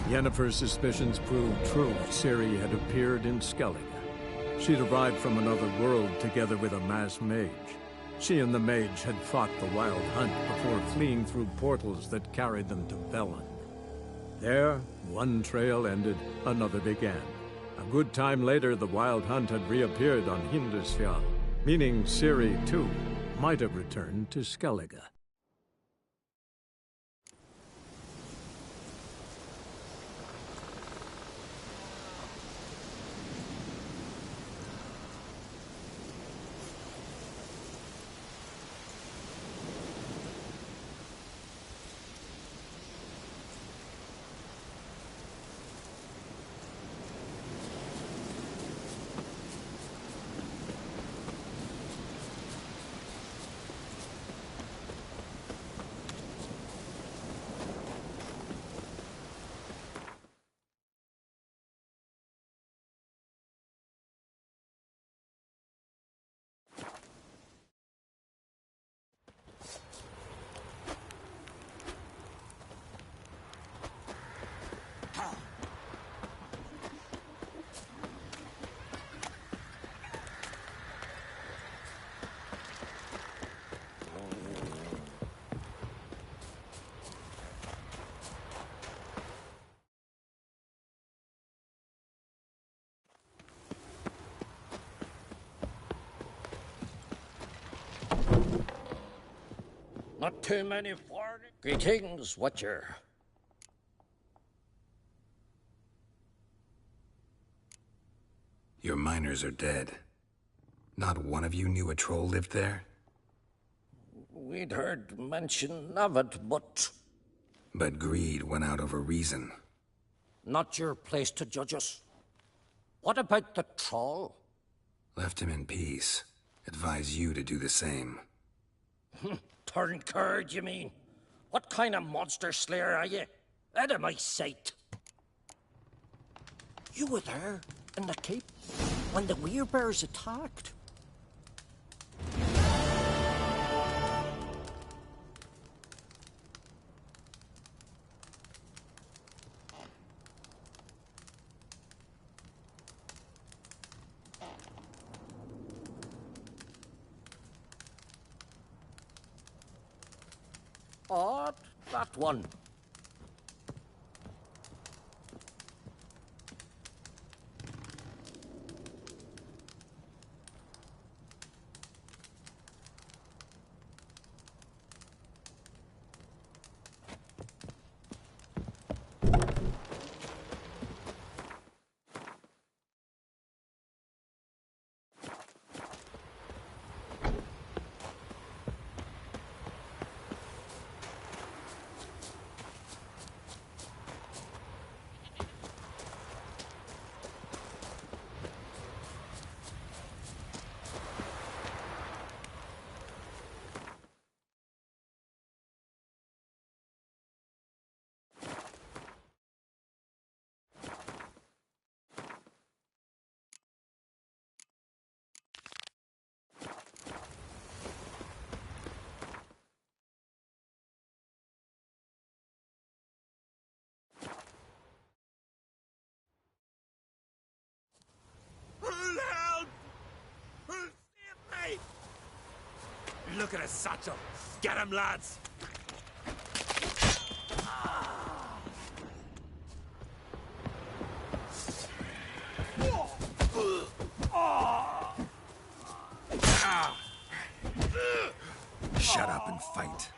Yennefer's suspicions proved true. Ciri had appeared in Skellige. She'd arrived from another world together with a masked mage. She and the mage had fought the Wild Hunt before fleeing through portals that carried them to Velen. There, one trail ended, another began. A good time later, the Wild Hunt had reappeared on Hindisfjall, meaning Ciri, too, might have returned to Skellige. Not too many foreign. Greetings, Watcher. Your miners are dead. Not one of you knew a troll lived there? We'd heard mention of it, but... But greed went out over reason. Not your place to judge us. What about the troll? Left him in peace. Advise you to do the same. Turned coward, you mean? What kind of monster slayer are you? Out of my sight. You were there, in the keep, when the Werebears attacked. Odd, that one. Look at his satchel. Get him, lads. Shut up and fight.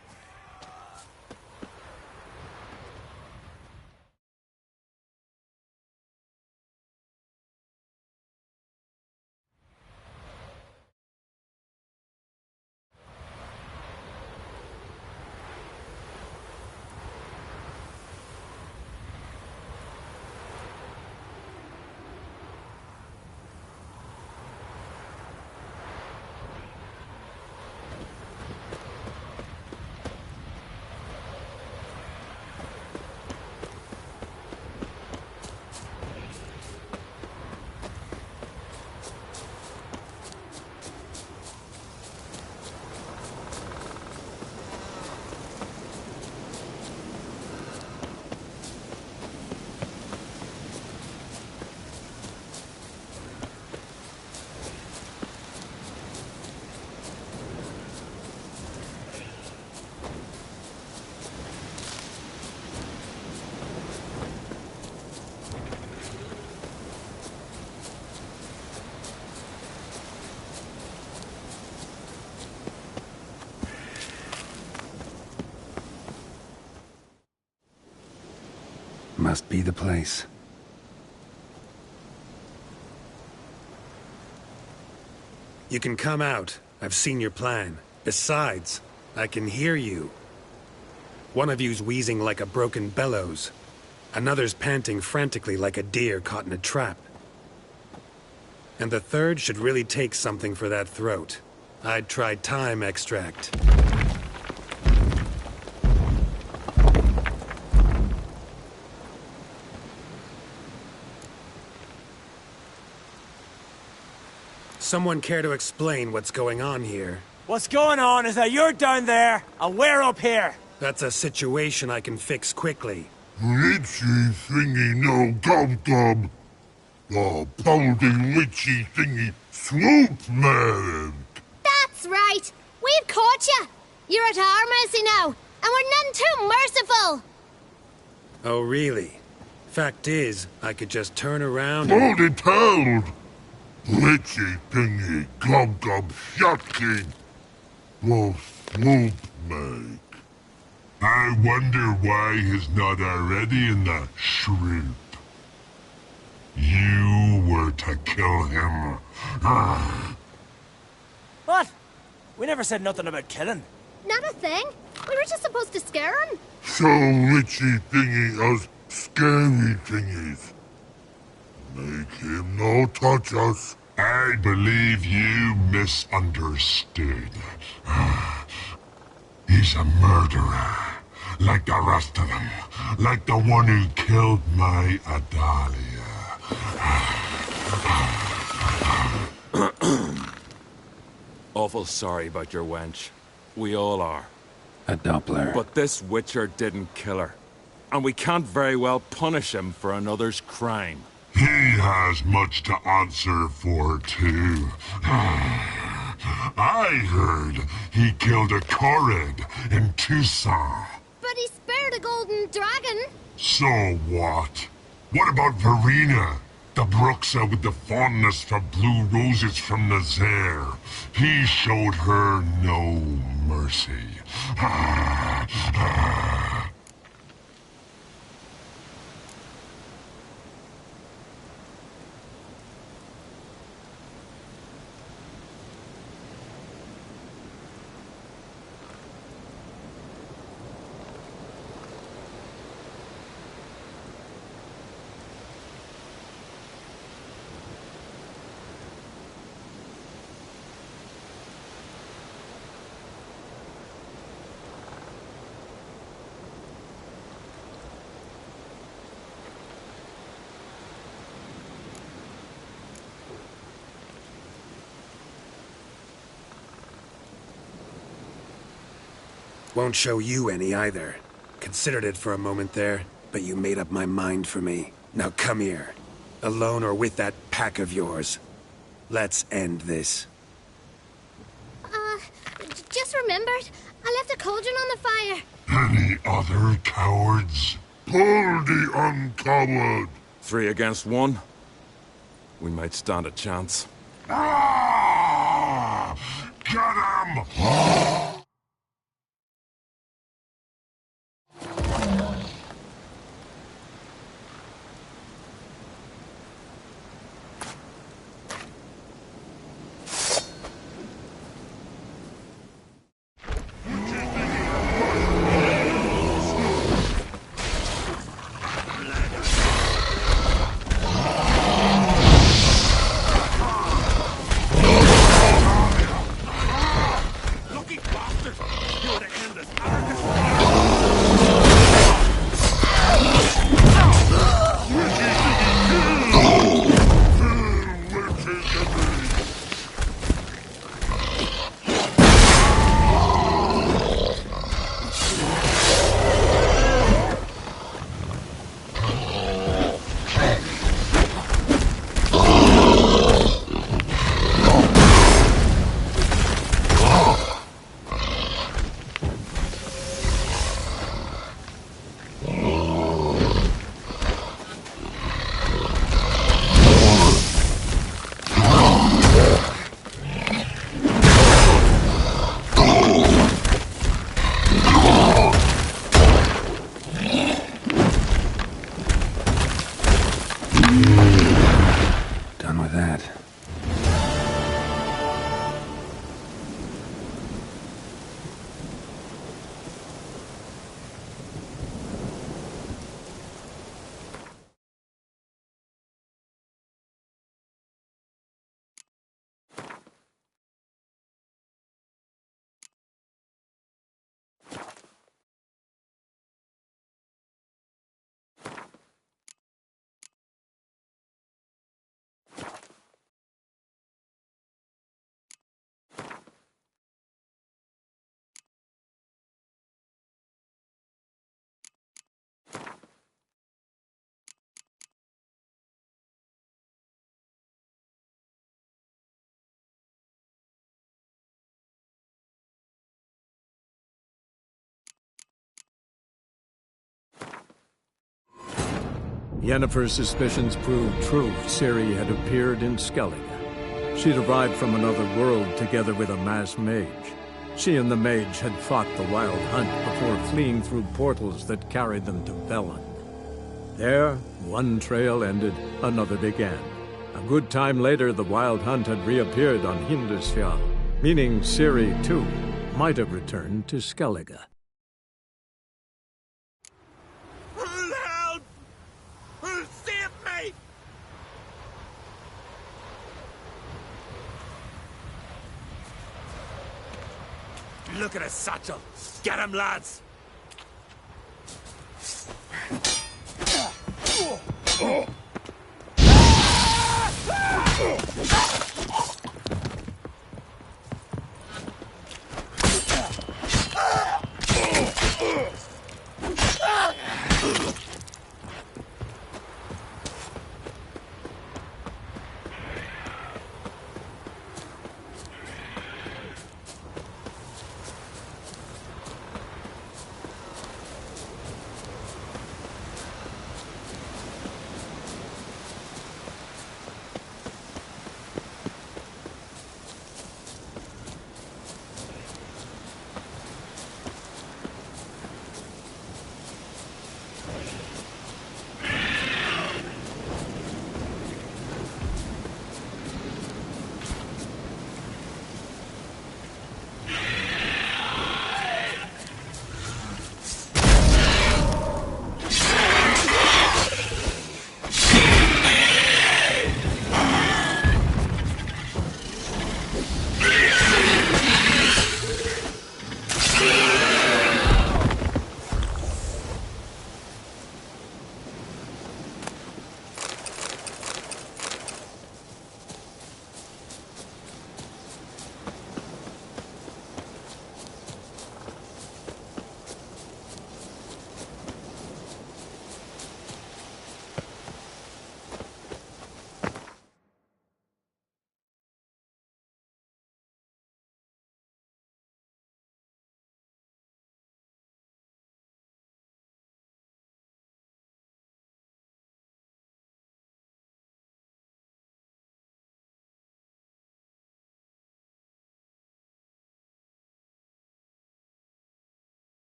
Must be the place. You can come out. I've seen your plan. Besides, I can hear you. One of you's wheezing like a broken bellows. Another's panting frantically like a deer caught in a trap. And the third should really take something for that throat. I'd try thyme extract. Someone care to explain what's going on here? What's going on is that you're down there, and we're up here. That's a situation I can fix quickly. Litchy thingy no gob. Oh, boulding litchy thingy swoop man. That's right. We've caught you. You're at our mercy now, and we're none too merciful. Oh, really? Fact is, I could just turn around and... Hold it held. Litchy thingy gob shocking. Oh, swoop man. I wonder why he's not already in the shrimp. You were to kill him. What? We never said nothing about killing. Not a thing. We were just supposed to scare him. So witchy thingy us scary thingies. Make him no touch us. I believe you misunderstood. He's a murderer. Like the rest of them. Like the one who killed my Adalia. Awful sorry about your wench. We all are. A Doppler. But this Witcher didn't kill her. And we can't very well punish him for another's crime. He has much to answer for, too. I heard he killed a Korred in Tucson. But he spared a golden dragon. So what? What about Verena? The Bruxa with the fondness for blue roses from Nazaire. He showed her no mercy. Won't show you any either. Considered it for a moment there, but you made up my mind for me. Now come here. Alone or with that pack of yours. Let's end this. Just remembered. I left a cauldron on the fire. Any other cowards? Pull the uncoward. 3 against 1. We might stand a chance. Ah! Get him! Lucky bastard! Yennefer's suspicions proved true. Ciri had appeared in Skellige. She'd arrived from another world together with a masked mage. She and the mage had fought the Wild Hunt before fleeing through portals that carried them to Velen. There, one trail ended, another began. A good time later, the Wild Hunt had reappeared on Hindisfjall, meaning Ciri, too, might have returned to Skellige. Who'll help? Who'll save me? Look at his satchel. Get him, lads.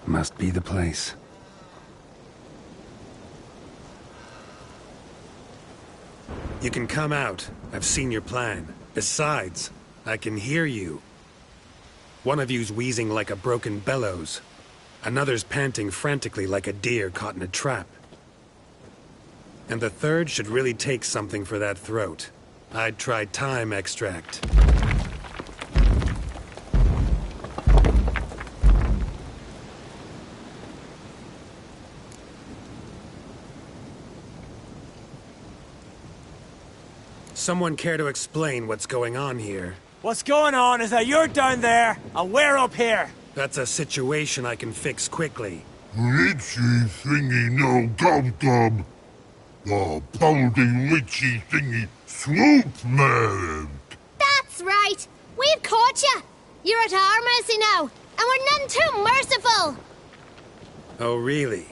Must be the place. You can come out. I've seen your plan. Besides, I can hear you. One of you's wheezing like a broken bellows. Another's panting frantically like a deer caught in a trap. And the third should really take something for that throat. I'd try thyme extract. Someone care to explain what's going on here? What's going on is that you're down there, and we're up here. That's a situation I can fix quickly. Witchy thingy no gum-gum. The bounding witchy thingy swoop man. That's right. We've caught you. You're at our mercy now, and we're none too merciful. Oh, really?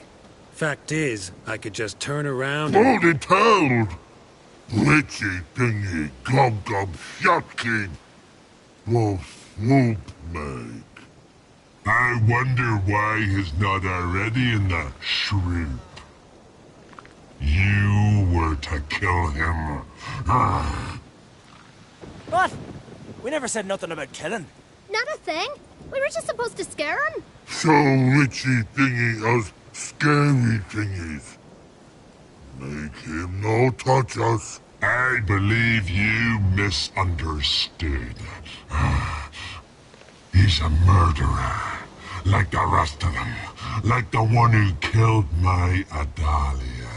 Fact is, I could just turn around and... Hold it held. Witchy thingy gum-gum shotkin. The swoop man. I wonder why he's not already in the shrimp. You were to kill him. What? We never said nothing about killing. Not a thing. We were just supposed to scare him. So witchy thingy us scary thingies. Make him no touch us. I believe you misunderstood. He's a murderer. Like the rest of them. Like the one who killed my Adalia.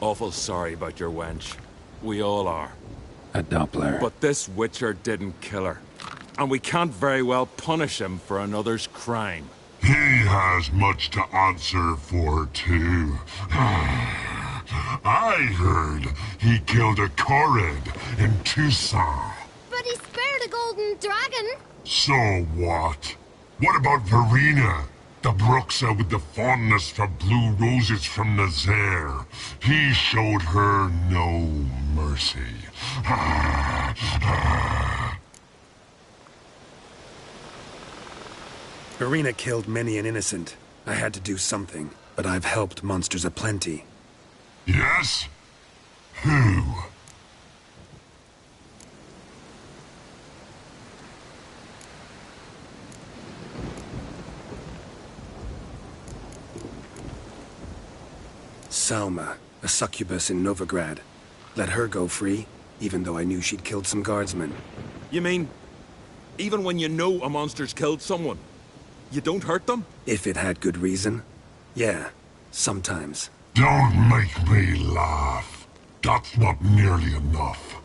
Awful sorry about your wench. We all are. A Doppler. But this Witcher didn't kill her. And we can't very well punish him for another's crime. He has much to answer for, too. I heard he killed a Korid in Tucson. But he spared a golden dragon. So what? What about Verena? The Bruxa with the fondness for blue roses from Nazaire. He showed her no mercy. Verena killed many an innocent. I had to do something, but I've helped monsters aplenty. Yes? Who? Salma, a succubus in Novigrad. Let her go free, even though I knew she'd killed some guardsmen. You mean, even when you know a monster's killed someone, you don't hurt them? If it had good reason. Yeah, sometimes. Don't make me laugh. That's not nearly enough.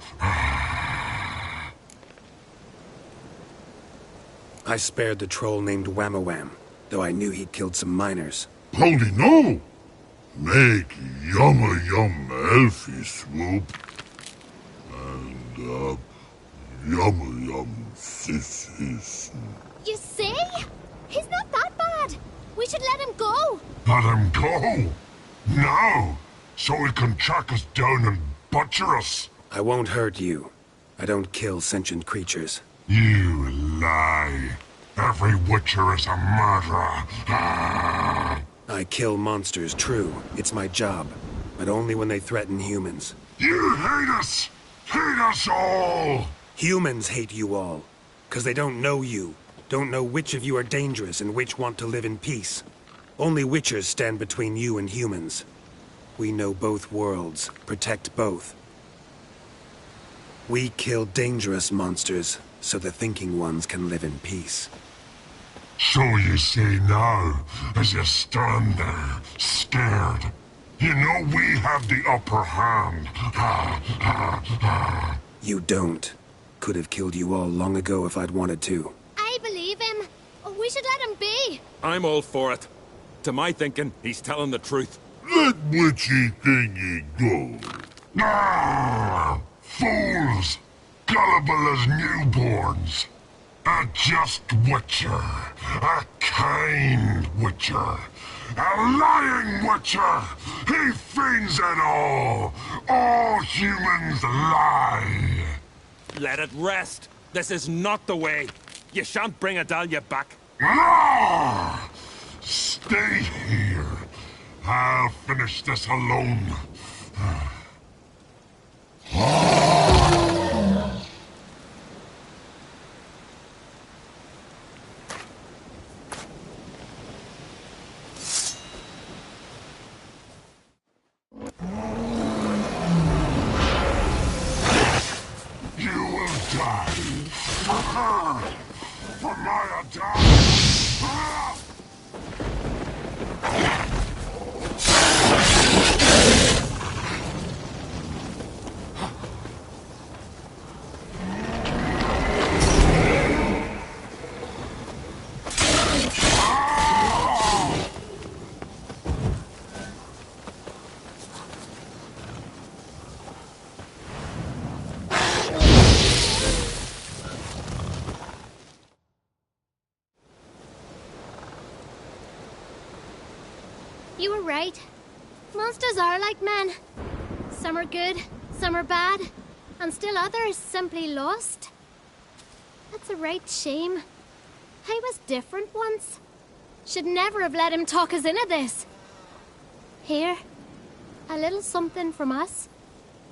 I spared the troll named Whamawam, though I knew he'd killed some miners. Holy no! Make yumma yum elfie swoop. And, yumma yum sis. You see? He's not that bad. We should let him go. Let him go? No! So he can track us down and butcher us. I won't hurt you. I don't kill sentient creatures. You lie. Every witcher is a murderer. I kill monsters, true. It's my job. But only when they threaten humans. You hate us! Hate us all! Humans hate you all. 'Cause they don't know you. Don't know which of you are dangerous and which want to live in peace. Only witchers stand between you and humans. We know both worlds, protect both. We kill dangerous monsters, so the thinking ones can live in peace. So you say now, as you stand there, scared. You know we have the upper hand. You don't. Could have killed you all long ago if I'd wanted to. I believe him. We should let him be. I'm all for it. To my thinking, he's telling the truth. Let witchy thingy go. Fools! Gullible as newborns. A just witcher. A kind witcher. A lying witcher. He feigns it all. All humans lie. Let it rest. This is not the way. You shan't bring Adalia back. Ah! Stay here. I'll finish this alone. You will die. For her. For my Adalia. You were right. Monsters are like men. Some are good, some are bad, and still others simply lost. That's a right shame. I was different once. Should never have let him talk us into this. Here, a little something from us,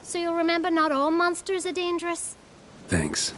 so you'll remember not all monsters are dangerous. Thanks.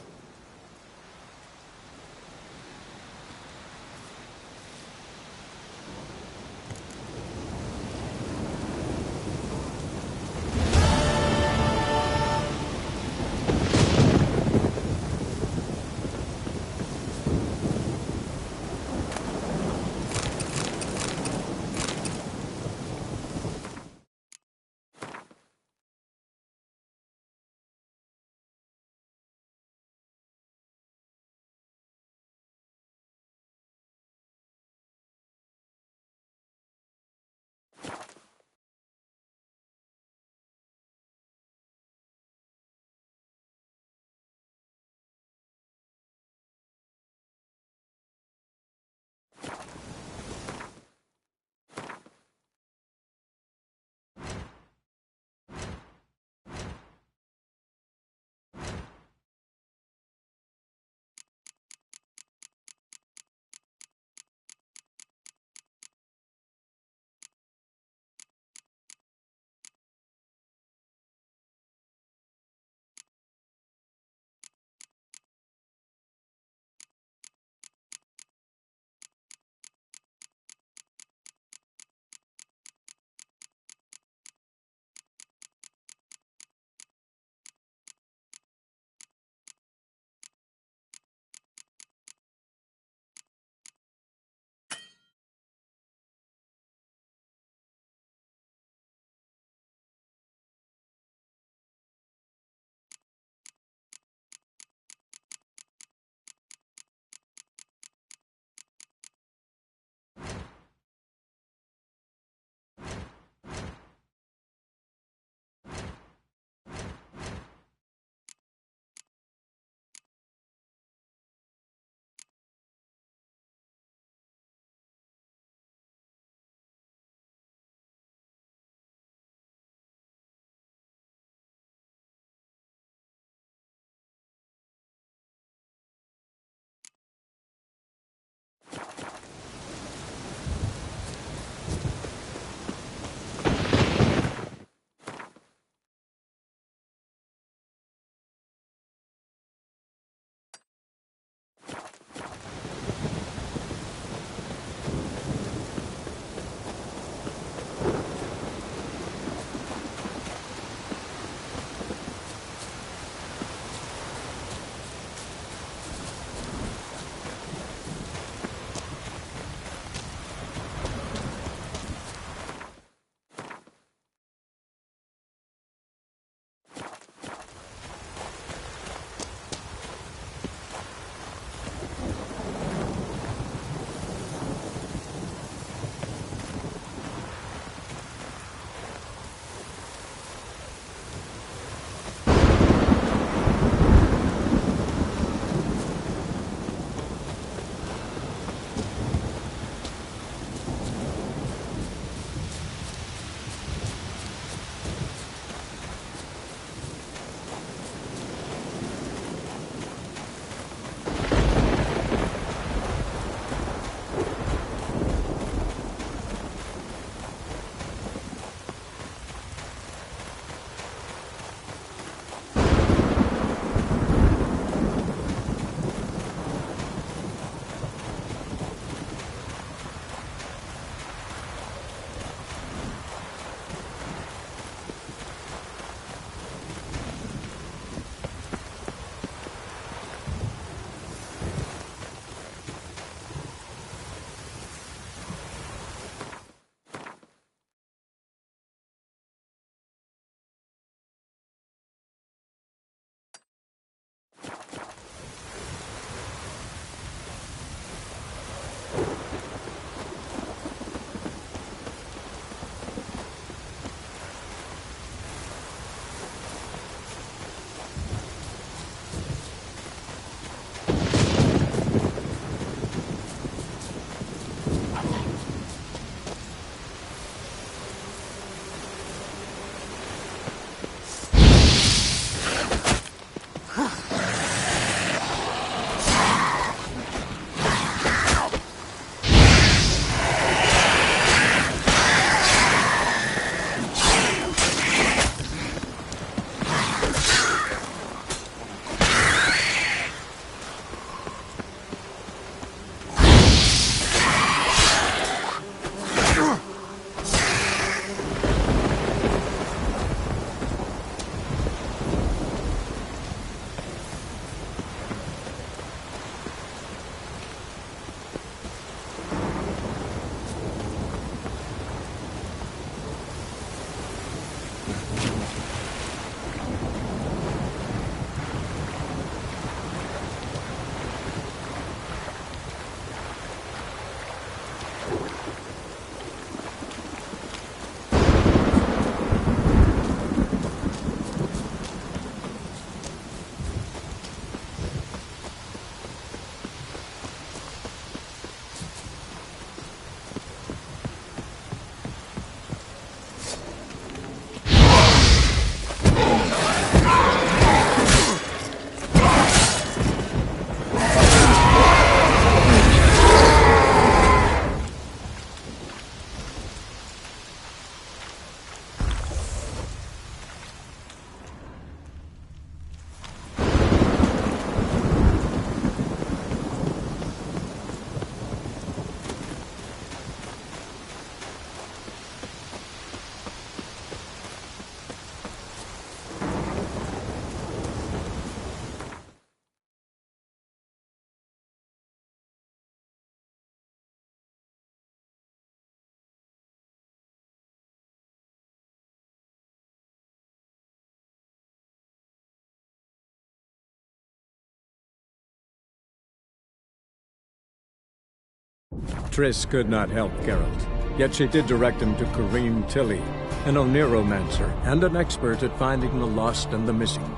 Triss could not help Geralt, yet she did direct him to Corrine Tilly, an Oniromancer and an expert at finding the lost and the missing.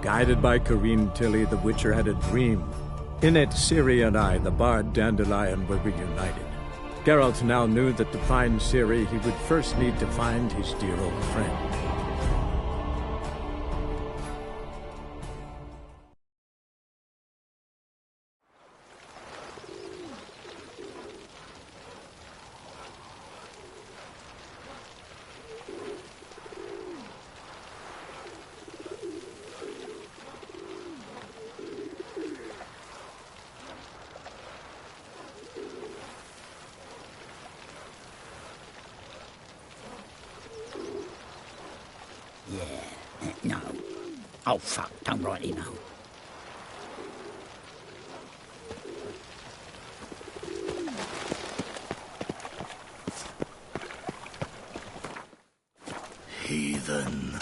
Guided by Corrine Tilly, the Witcher had a dream. In it, Ciri and I, the bard Dandelion, were reunited. Geralt now knew that to find Ciri, he would first need to find his dear old friend. No. Oh, fuck, don't rightly know. Heathen.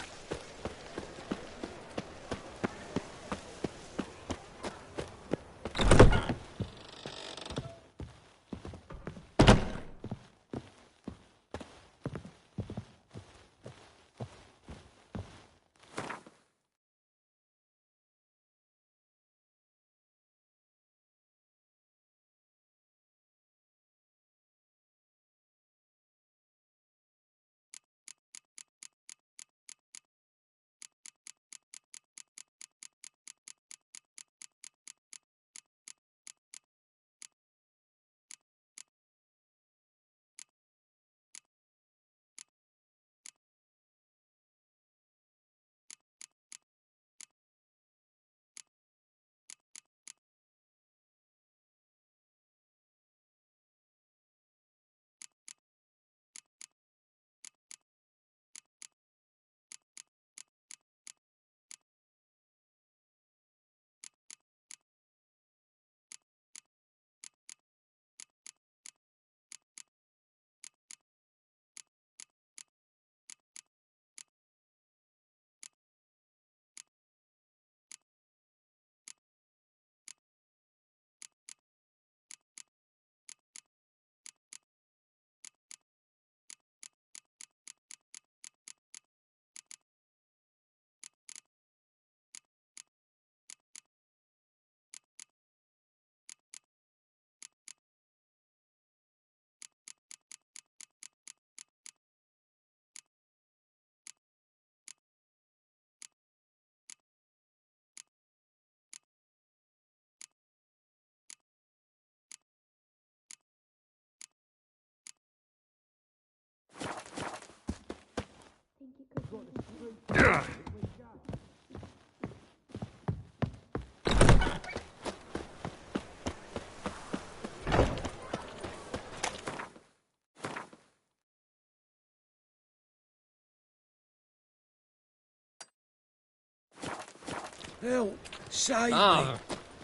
Help! Save me!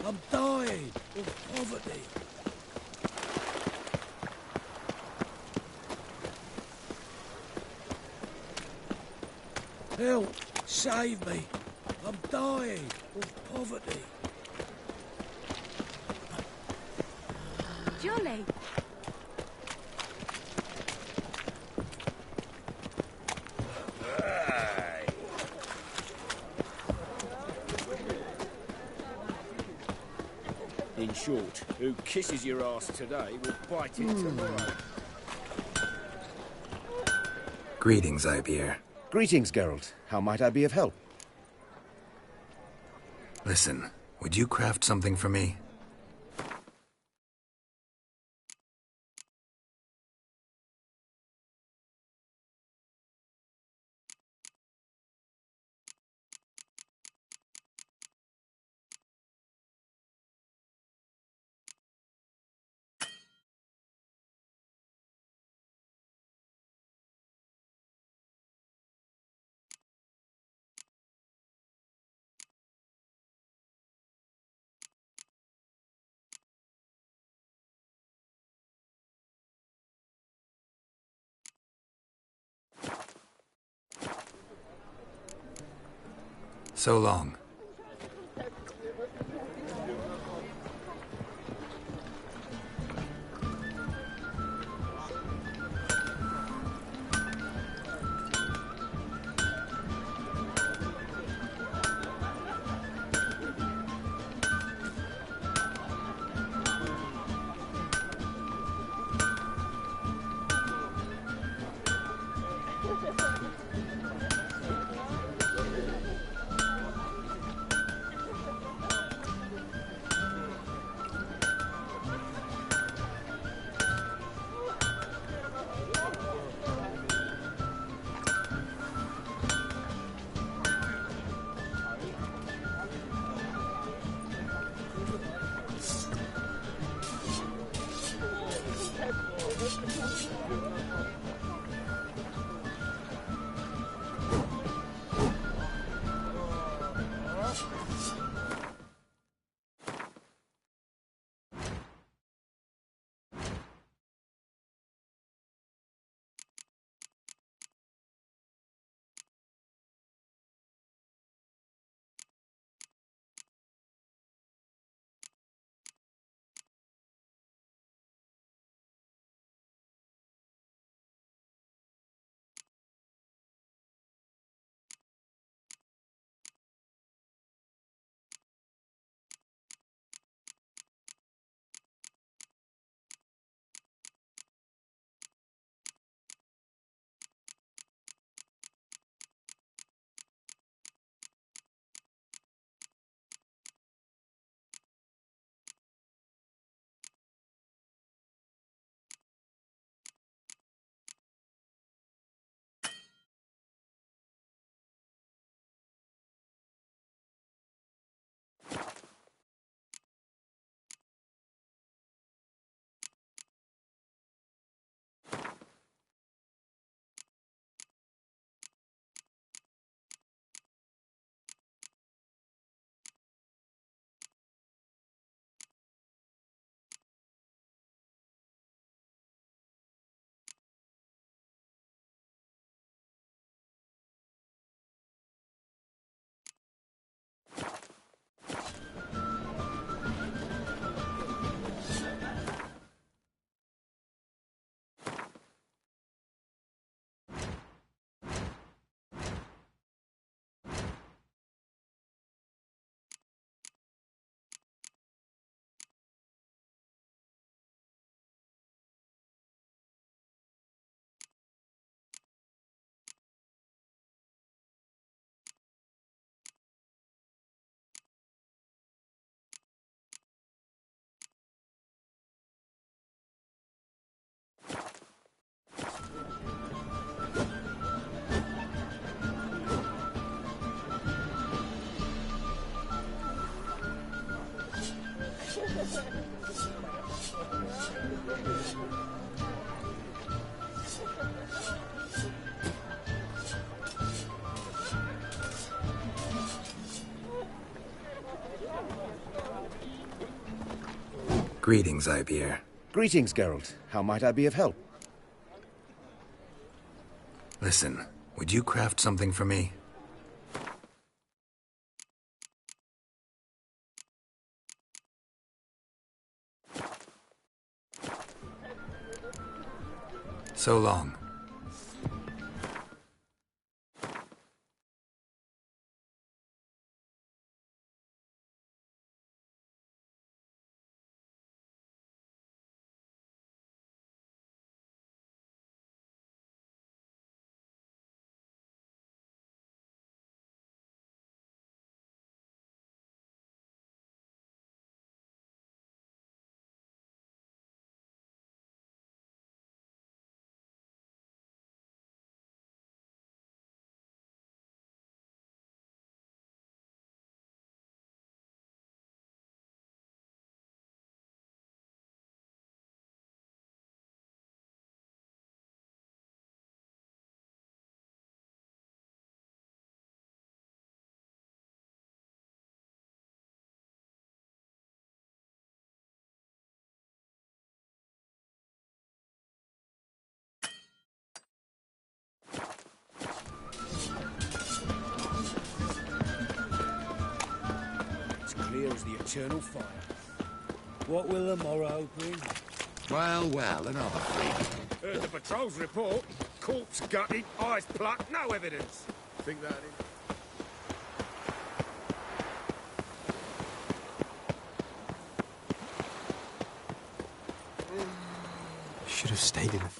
I'm dying of poverty. Help! Save me! I'm dying of poverty. Jolly! In short, who kisses your ass today will bite it tomorrow. Greetings, Ibeer. Greetings, Geralt. How might I be of help? Listen, would you craft something for me? So long. Greetings, Ibeer. Greetings, Geralt. How might I be of help? Listen, would you craft something for me? So long. Clear as the eternal fire. What will the morrow bring? Well, well, another freak. Heard the patrol's report. Corpse gutted, eyes plucked, no evidence. Think that Should have stayed in the...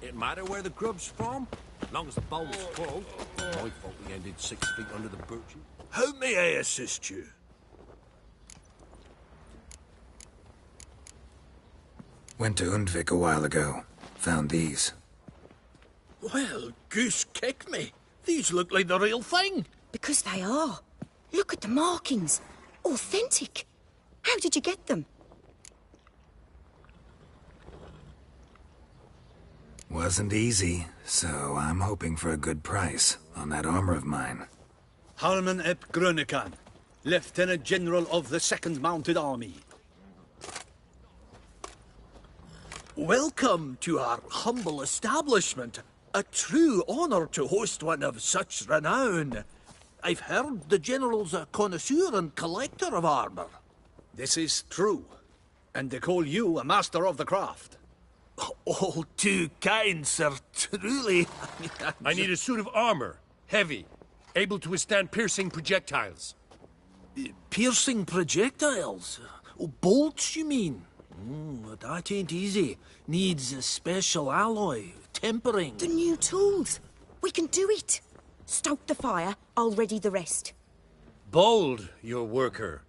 It matter where the grub's from? Long as the bowl's full. My fault we ended 6 feet under the birches. How may I assist you? Went to Undvik a while ago. Found these. Well, goose kick me. These look like the real thing. Because they are. Look at the markings. Authentic. How did you get them? Wasn't easy, so I'm hoping for a good price on that armor of mine. Harman ep Grönekan, Lieutenant General of the 2nd Mounted Army. Welcome to our humble establishment. A true honor to host one of such renown. I've heard the General's a connoisseur and collector of armor. This is true, and they call you a master of the craft. All too kind, sir, truly. I need a suit of armor, heavy, able to withstand piercing projectiles. Piercing projectiles? Oh, bolts, you mean? That ain't easy. Needs a special alloy, tempering. The new tools. We can do it. Stoke the fire, I'll ready the rest. Bold, your worker.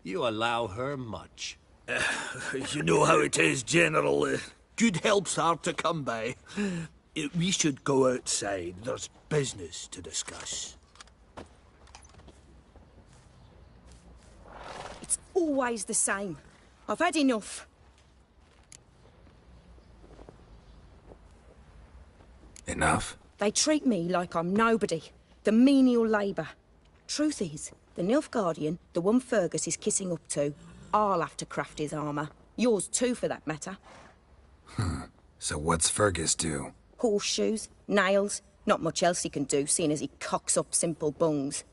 You allow her much. You know how it is, General. Good help's hard to come by. We should go outside. There's business to discuss. It's always the same. I've had enough. Enough? They treat me like I'm nobody. The menial labour. Truth is, the Nilfgaardian, the one Fergus is kissing up to, I'll have to craft his armour. Yours too, for that matter. So what's Fergus do? Horseshoes, nails, not much else he can do, seeing as he cocks up simple bungs.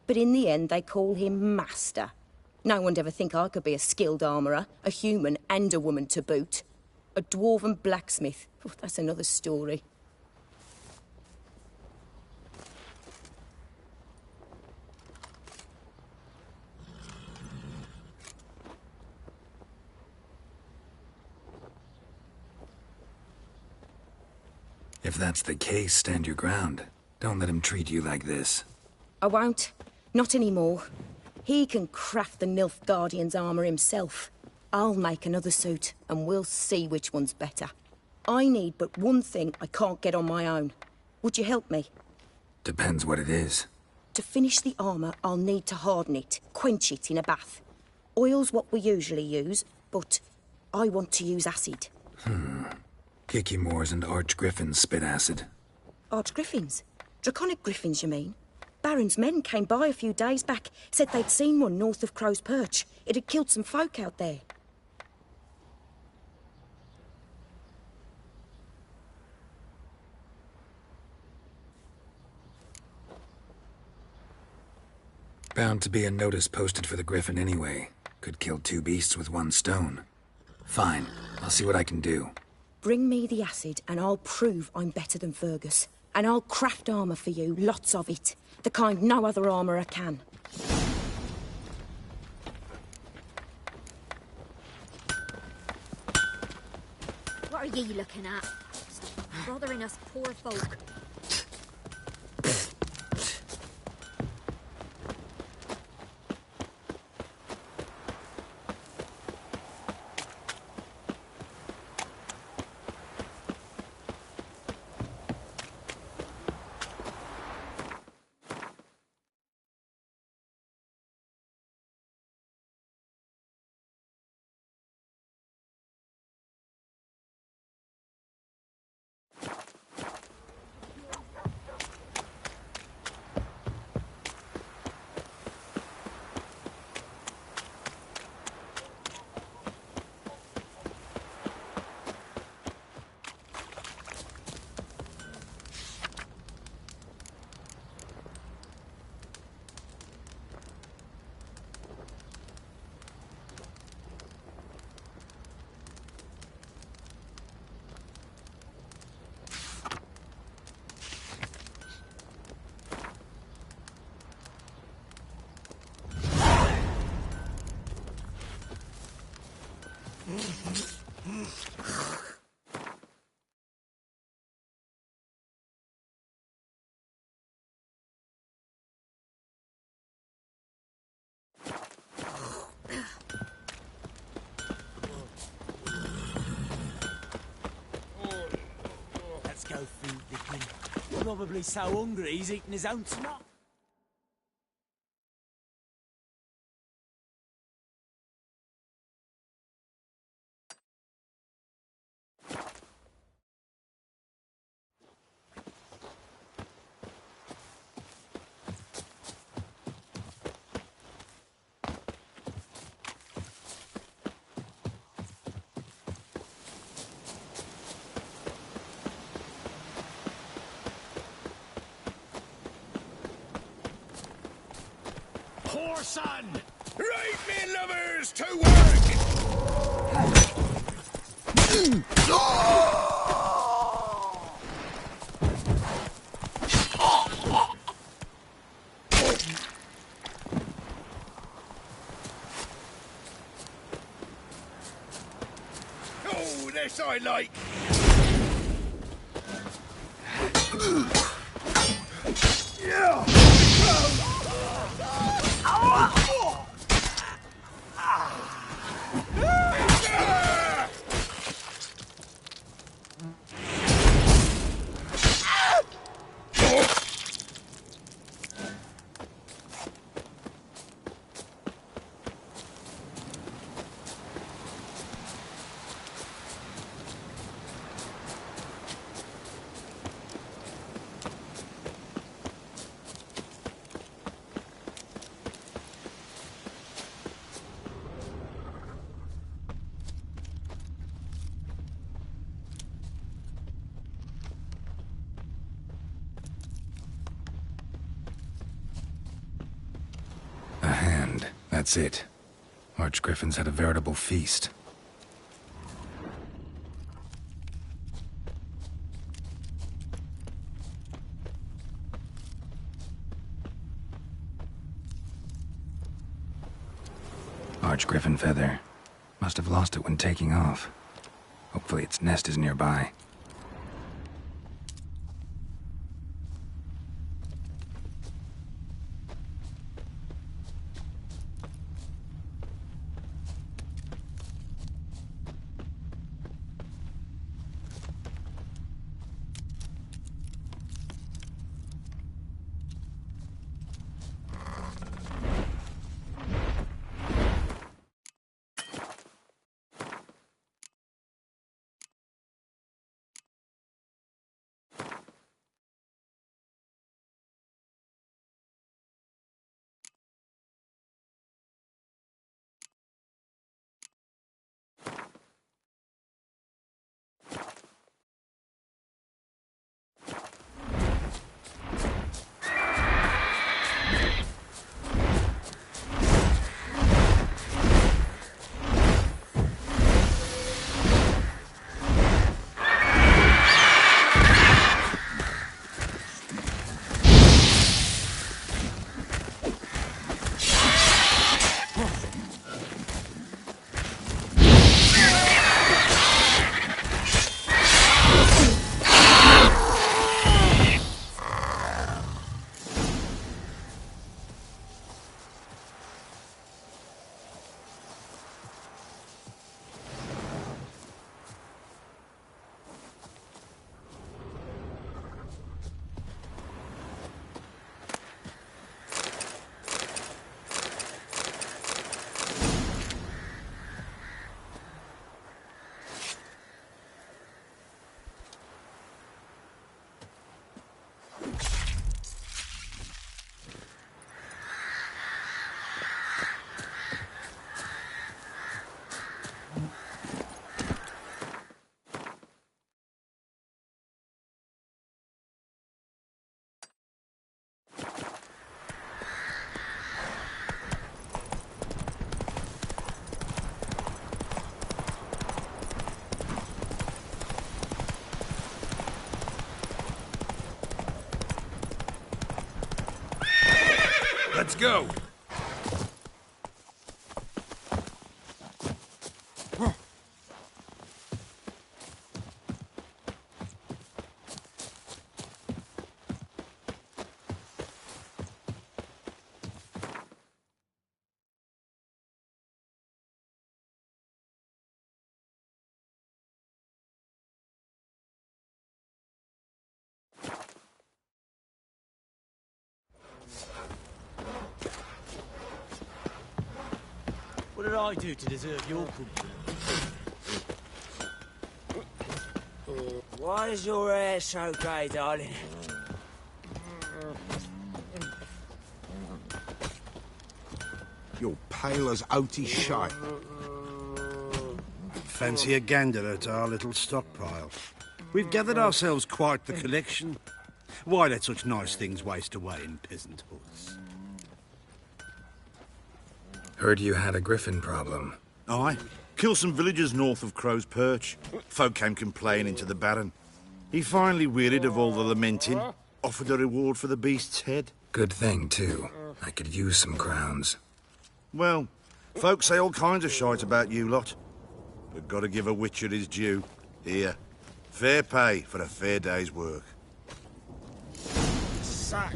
But in the end, they call him Master. No one'd ever think I could be a skilled armourer, a human and a woman to boot. A dwarven blacksmith. Oh, that's another story. If that's the case, stand your ground. Don't let him treat you like this. I won't. Not anymore. He can craft the Nilfgaardian's armour himself. I'll make another suit, and we'll see which one's better. I need but one thing I can't get on my own. Would you help me? Depends what it is. To finish the armour, I'll need to harden it, quench it in a bath. Oil's what we usually use, but I want to use acid. Kicky Moors and Archgriffins spit acid. Archgriffins? Draconic griffins, you mean? Baron's men came by a few days back, said they'd seen one north of Crow's Perch. It had killed some folk out there. Bound to be a notice posted for the Griffin anyway. Could kill two beasts with one stone. Fine, I'll see what I can do. Bring me the acid and I'll prove I'm better than Fergus. And I'll craft armour for you, lots of it. The kind no other armourer can. What are ye looking at? Stop bothering us poor folk. Dickon. Probably so hungry he's eating his own snot. Son! Right, men lovers, to work! Oh, this I like! Yeah! A hand. That's it. Archgriffins had a veritable feast. Archgriffin feather. Must have lost it when taking off. Hopefully its nest is nearby. Let's go! did I do to deserve your company? Why is your hair so grey, darling? You're pale as outy shite. Fancy a gander at our little stockpile. We've gathered ourselves quite the collection. Why let such nice things waste away in peasant huts? Heard you had a griffin problem. Aye. Killed some villagers north of Crow's Perch. Folk came complaining to the Baron. He finally wearied of all the lamenting, offered a reward for the beast's head. Good thing, too. I could use some crowns. Well, folks say all kinds of shite about you lot. But gotta give a witcher his due. Here, fair pay for a fair day's work. Such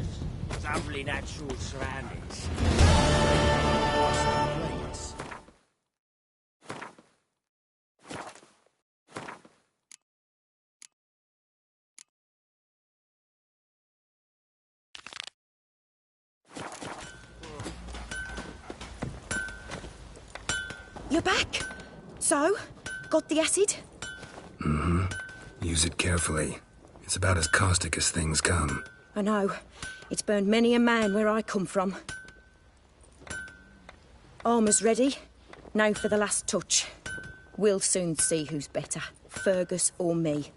lovely natural surroundings. You're back? So? Got the acid? Mm-hmm. Use it carefully. It's about as caustic as things come. I know. It's burned many a man where I come from. Armour's ready. Now for the last touch. We'll soon see who's better, Fergus or me.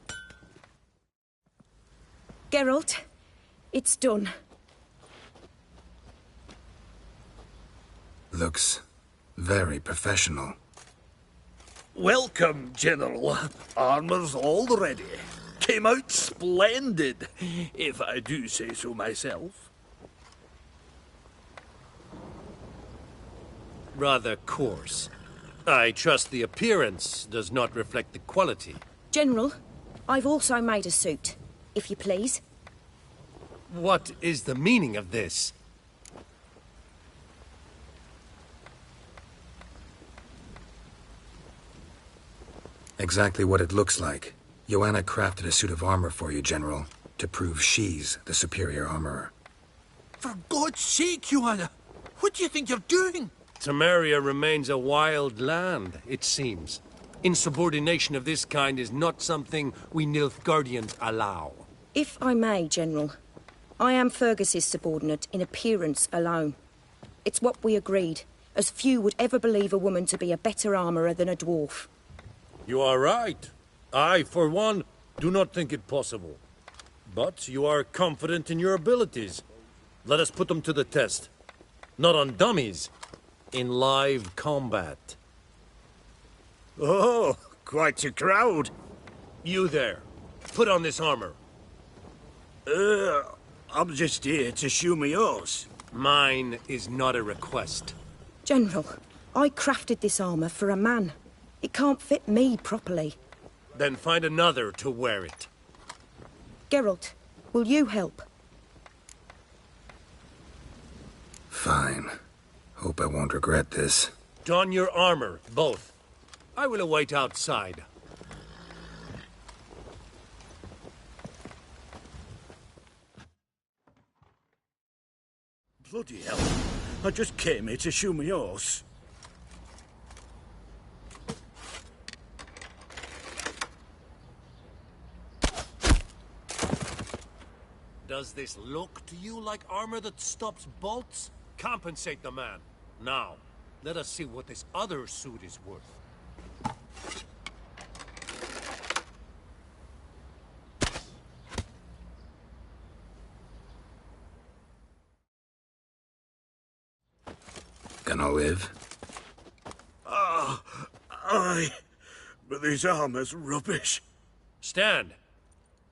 Geralt, it's done. Looks very professional. Welcome, General. Armour's all ready. Came out splendid, if I do say so myself. Rather coarse. I trust the appearance does not reflect the quality. General, I've also made a suit, if you please. What is the meaning of this? Exactly what it looks like. Joanna crafted a suit of armor for you, General, to prove she's the superior armorer. For God's sake, Joanna! What do you think you're doing? Temeria remains a wild land, it seems. Insubordination of this kind is not something we Nilfgaardians allow. If I may, General, I am Fergus's subordinate in appearance alone. It's what we agreed, as few would ever believe a woman to be a better armourer than a dwarf. You are right. I, for one, do not think it possible. But you are confident in your abilities. Let us put them to the test. Not on dummies, in live combat. Oh, quite a crowd. You there, put on this armor. I'm just here to show me yours. Mine is not a request. General, I crafted this armour for a man. It can't fit me properly. Then find another to wear it. Geralt, will you help? Fine. Hope I won't regret this. Don your armor, both. I will await outside. Bloody hell. I just came here to show me yours. Does this look to you like armor that stops bolts? Compensate the man. Now, let us see what this other suit is worth. Gonna live? Aye. But this armor's rubbish. Stand.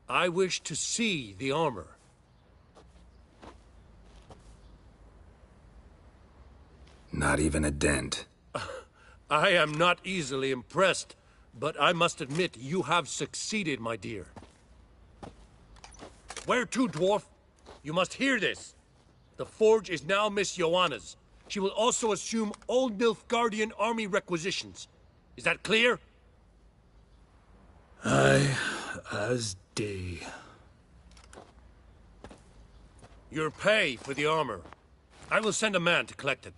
I wish to see the armor. Not even a dent. I am not easily impressed, but I must admit you have succeeded, my dear. Where to, dwarf? You must hear this. The forge is now Miss Joanna's. She will also assume all Nilfgaardian army requisitions. Is that clear? Aye, as day. Your pay for the armor. I will send a man to collect it.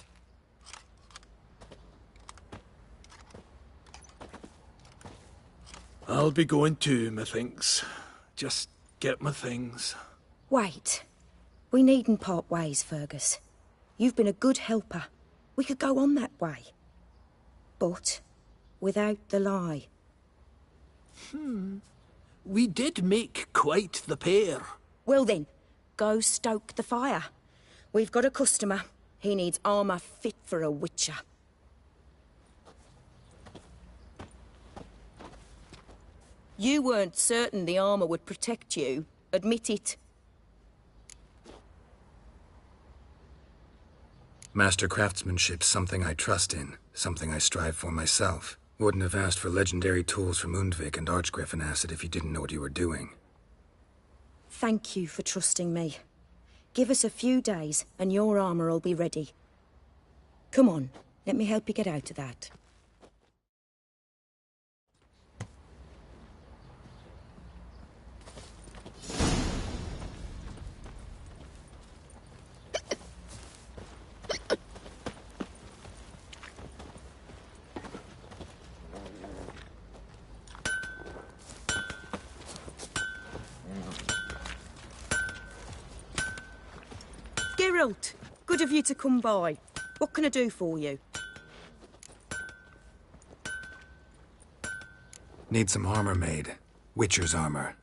I'll be going too, methinks. Just get my things. Wait. We needn't part ways, Fergus. You've been a good helper. We could go on that way. But without the lie. We did make quite the pair. Well then, go stoke the fire. We've got a customer. He needs armour fit for a witcher. You weren't certain the armour would protect you. Admit it. Master craftsmanship's something I trust in, something I strive for myself. Wouldn't have asked for legendary tools from Undvik and Archgriffin Acid if you didn't know what you were doing. Thank you for trusting me. Give us a few days and your armour will be ready. Come on, let me help you get out of that. Geralt, good of you to come by. What can I do for you? Need some armor made. Witcher's armor.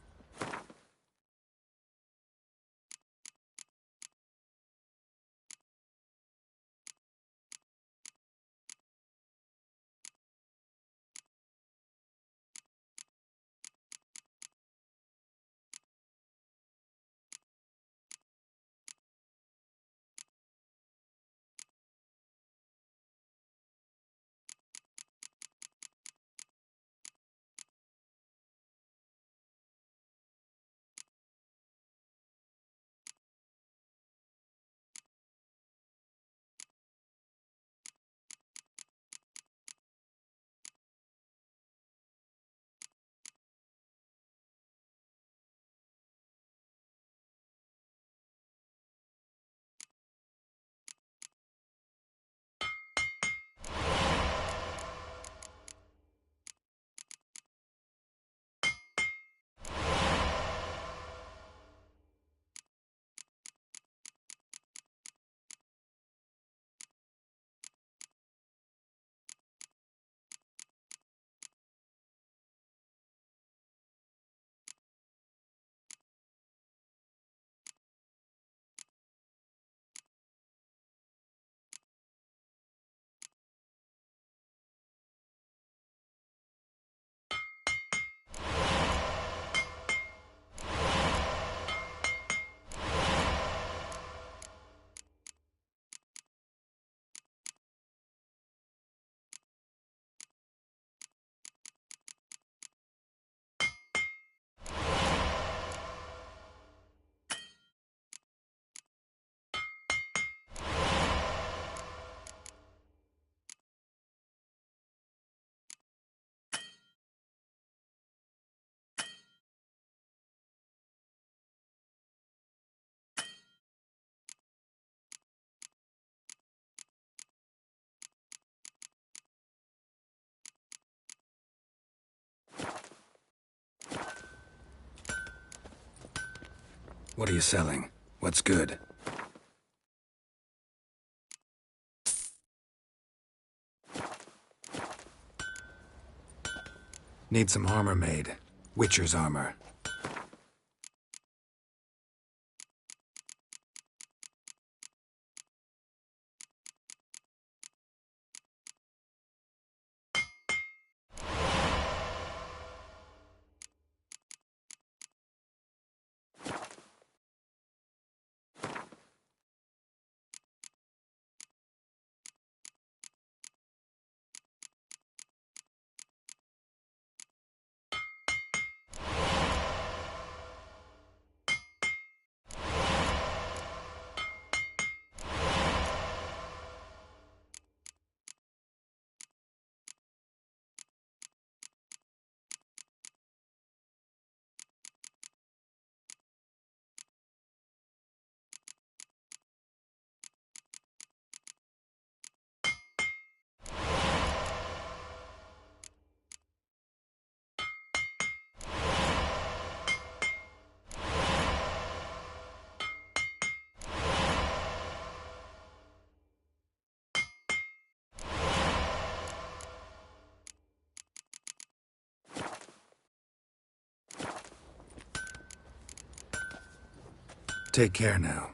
What are you selling? What's good? Need some armor made. Witcher's armor. Take care now.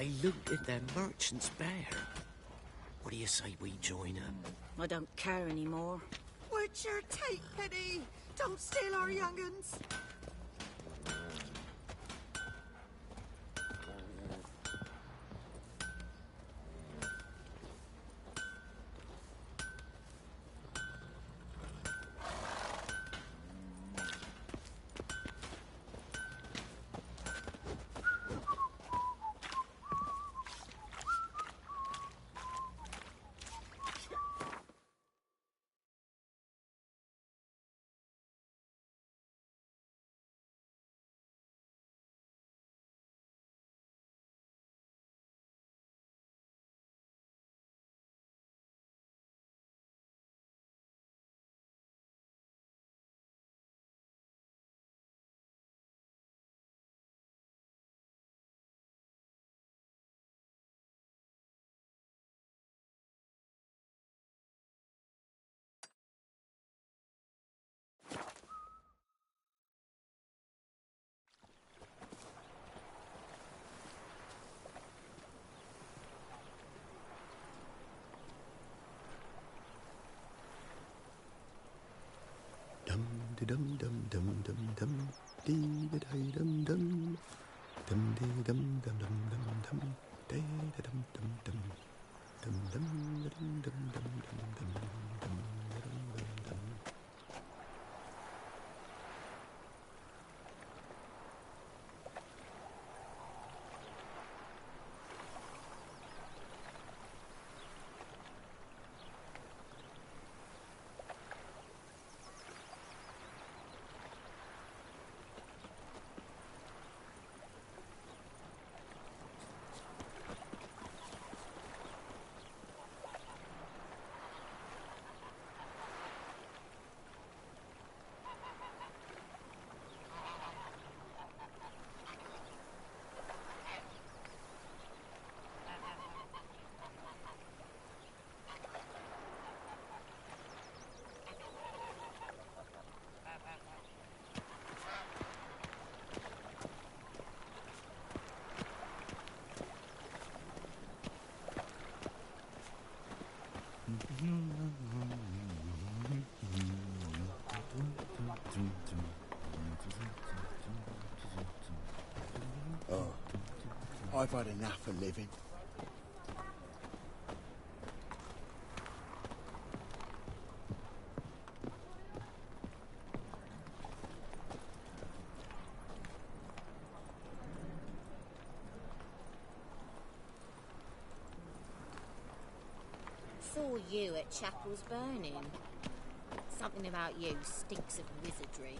I looted the merchant's bear. What do you say we join them? I don't care anymore. Witcher, take pity! Don't steal our young'uns! Dum dum dum dum dum dee da dum dum dum dee dum dum dum dum dum dee da dum dum dum dum dum dum dum dum dum dum dum dum. Oh, I've had enough of living. Saw you at Chapel's Burning. Something about you stinks of wizardry.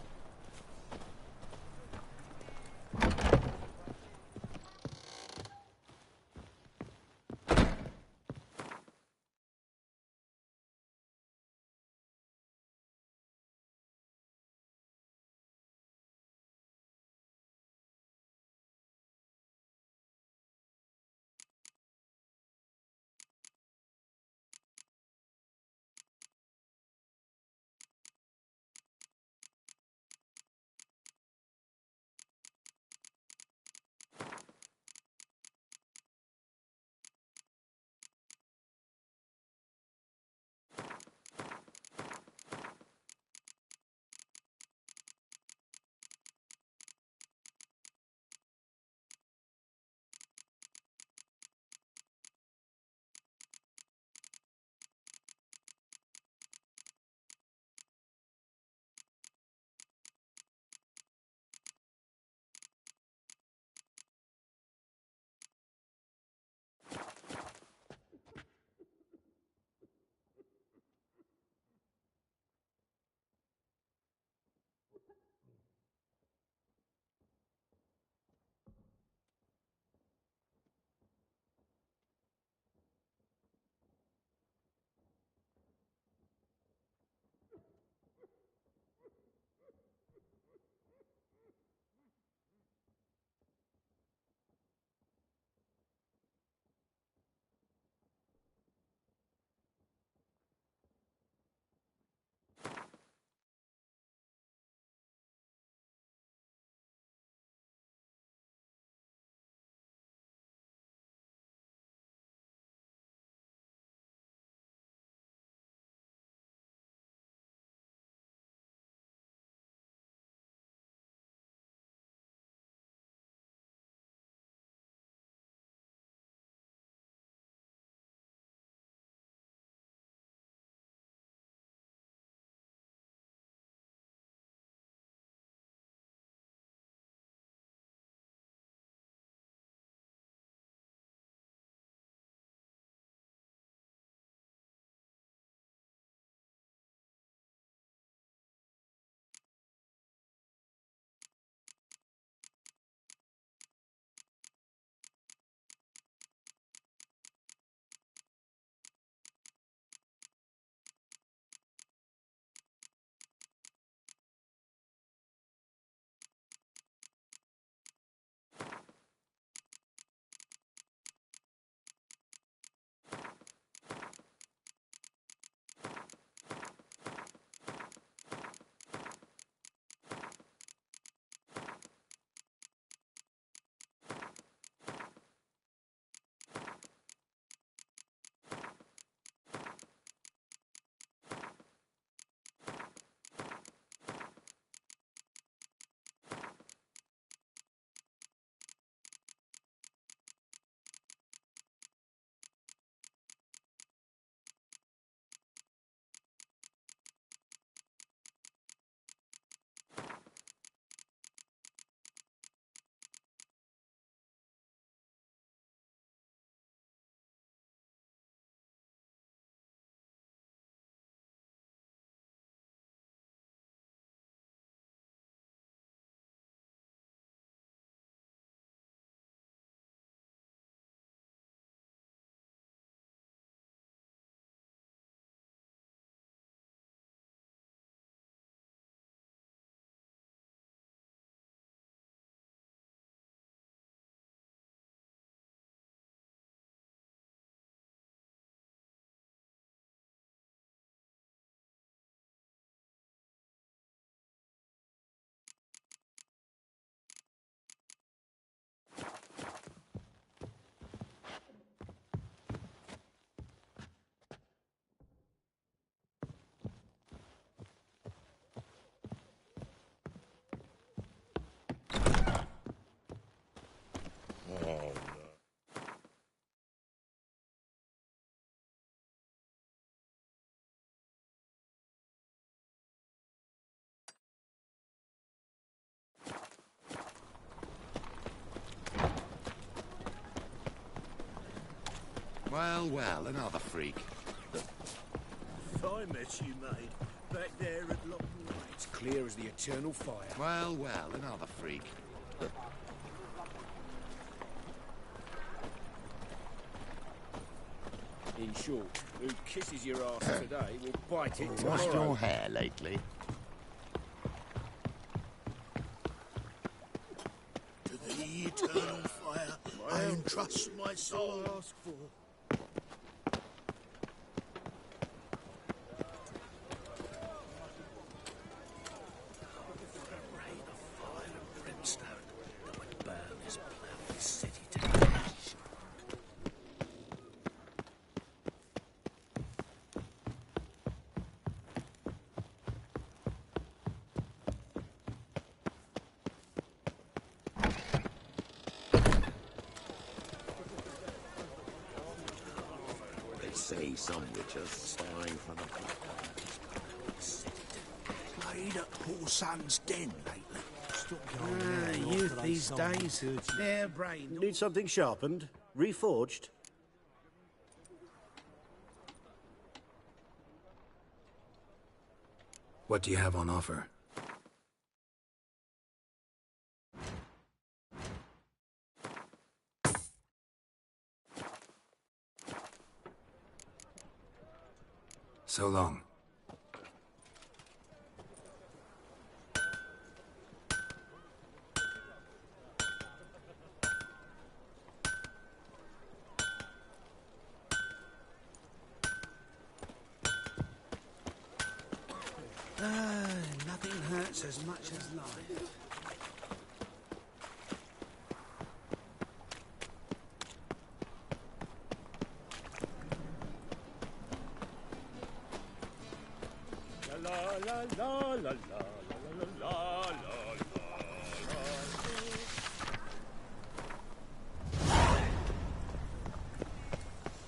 Well, well, another freak. Fine mess you made. Back there at Loch Ness. It's clear as the eternal fire. Well, well, another freak. In short, who kisses your ass today will bite it tomorrow. Washed your hair lately? To the eternal fire, I entrust my soul. Ask for. Say some witches starring for the Played at poor son's den lately. Youth these days, their brain. Need something sharpened? Reforged? What do you have on offer? So long. Nothing hurts as much as life.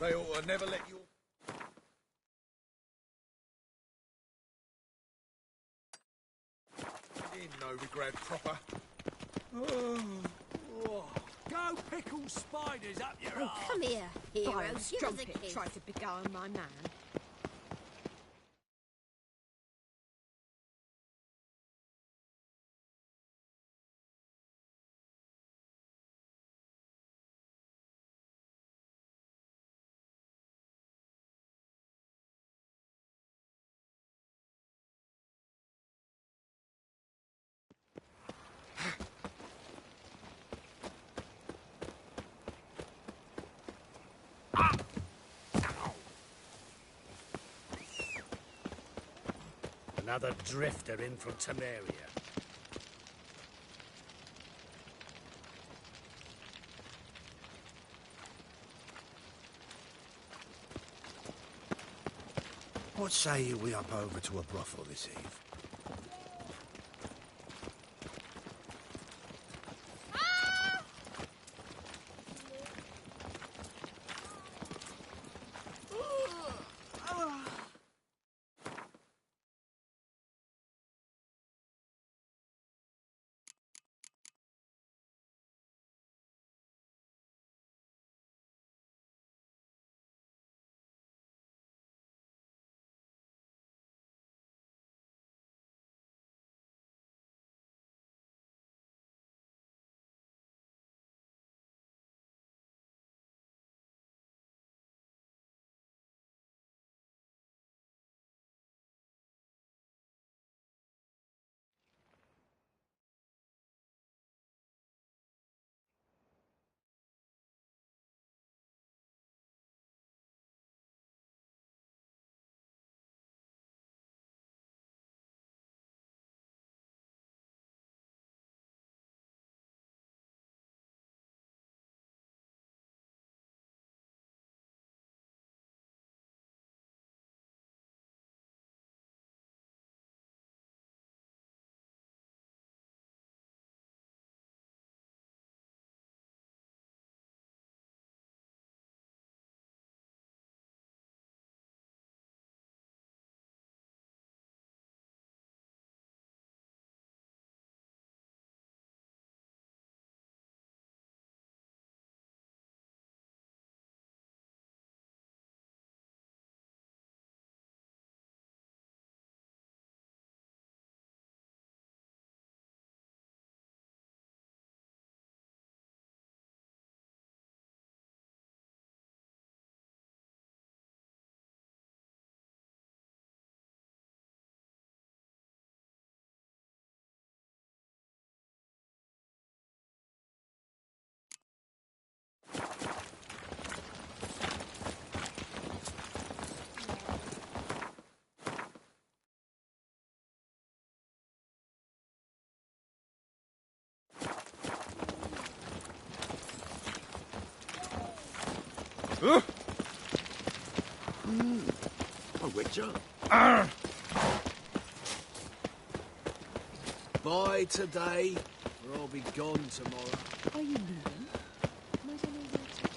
They ought to never let you... In no regret proper. Go pickle spiders up your arse. Come here, hero. Byron Give us a Strumpet kiss. tried to beguile my man. Another drifter in from Temeria. What say you we up over to a brothel this eve? A witcher. Bye today, or I'll be gone tomorrow. Are you leaving? Might I know where to?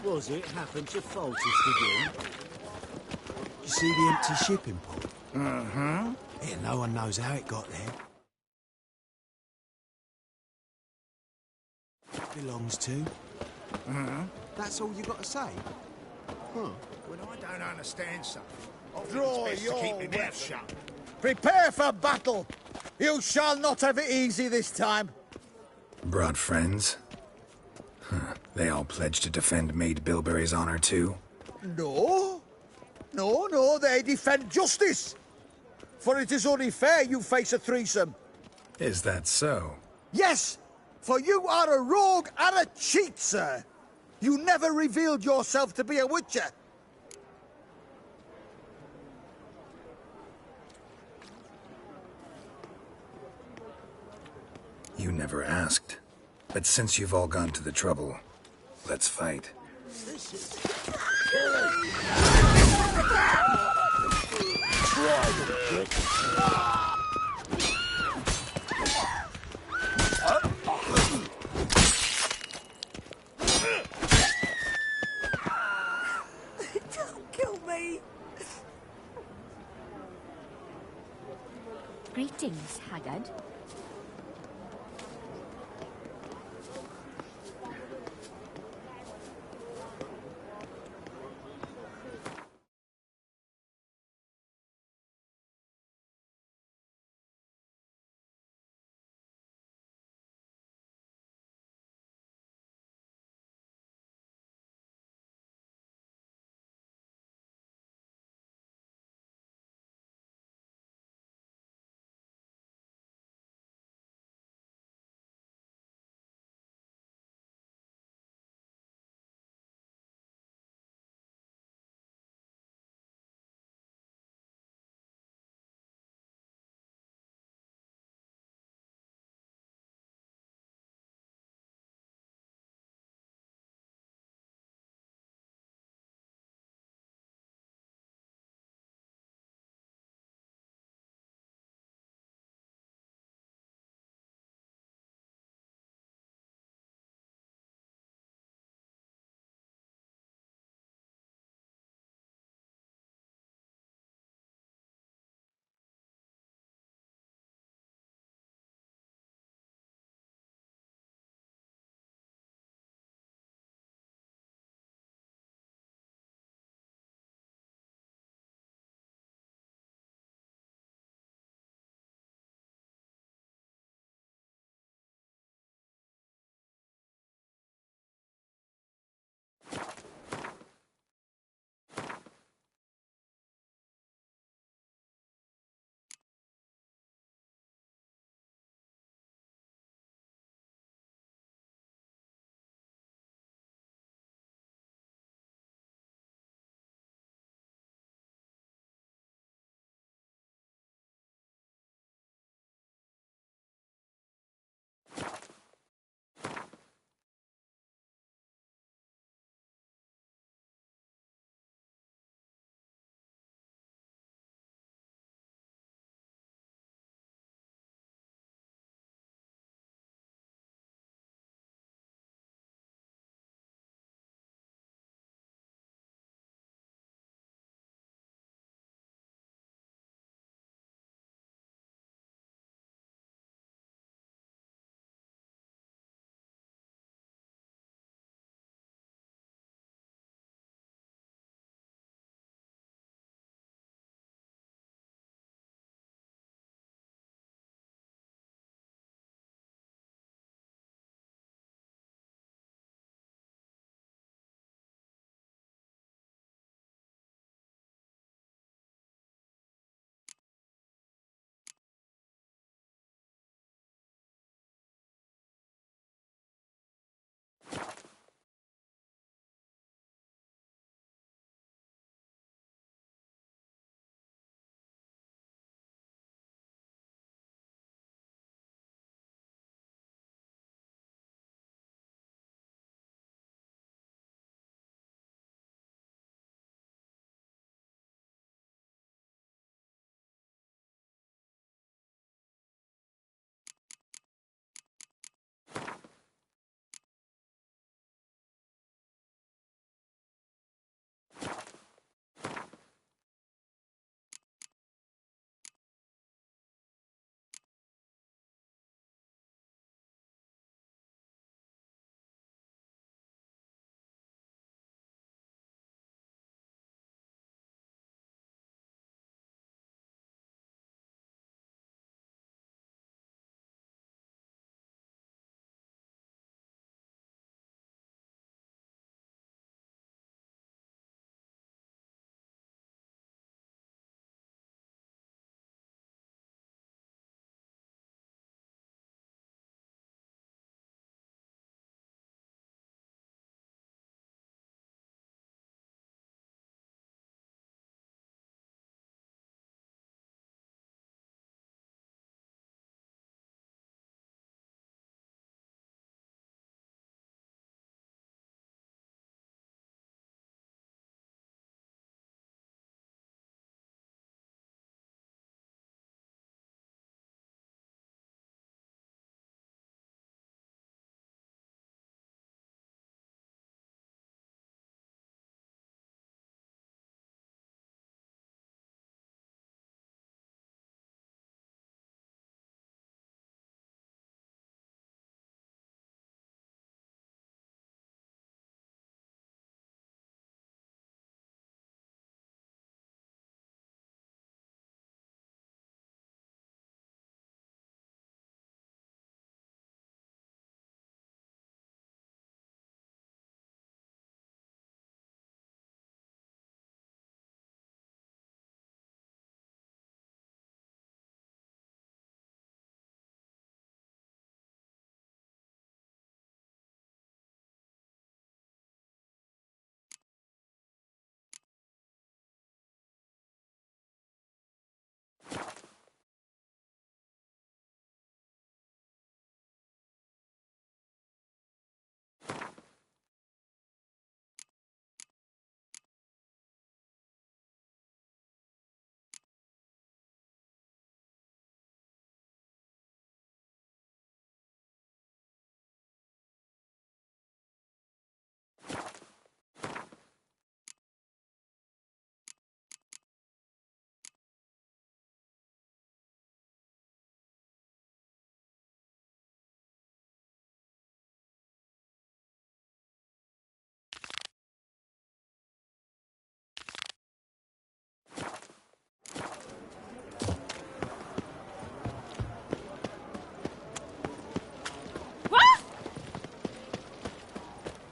What was it happened to Foltest again? You see the empty shipping port? Uh-huh. Yeah, no one knows how it got there. Belongs to. Uh-huh. That's all you got to say? Huh. When I don't understand something, Draw it's best your to keep my mouth weapon. shut. Prepare for battle. You shall not have it easy this time. Brought friends? Huh. They all pledged to defend Maid Bilberry's honor, too? No. No, they defend justice. For it is only fair you face a threesome. Is that so? Yes, for you are a rogue and a cheat, sir. You never revealed yourself to be a witcher. You never asked. But since you've all gone to the trouble, let's fight. Don't kill me! Greetings, Haggard.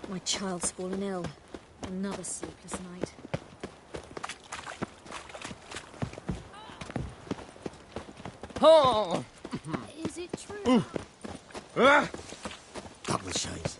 My child's fallen ill. Another sleepless night. Oh! Is it true? Double shades.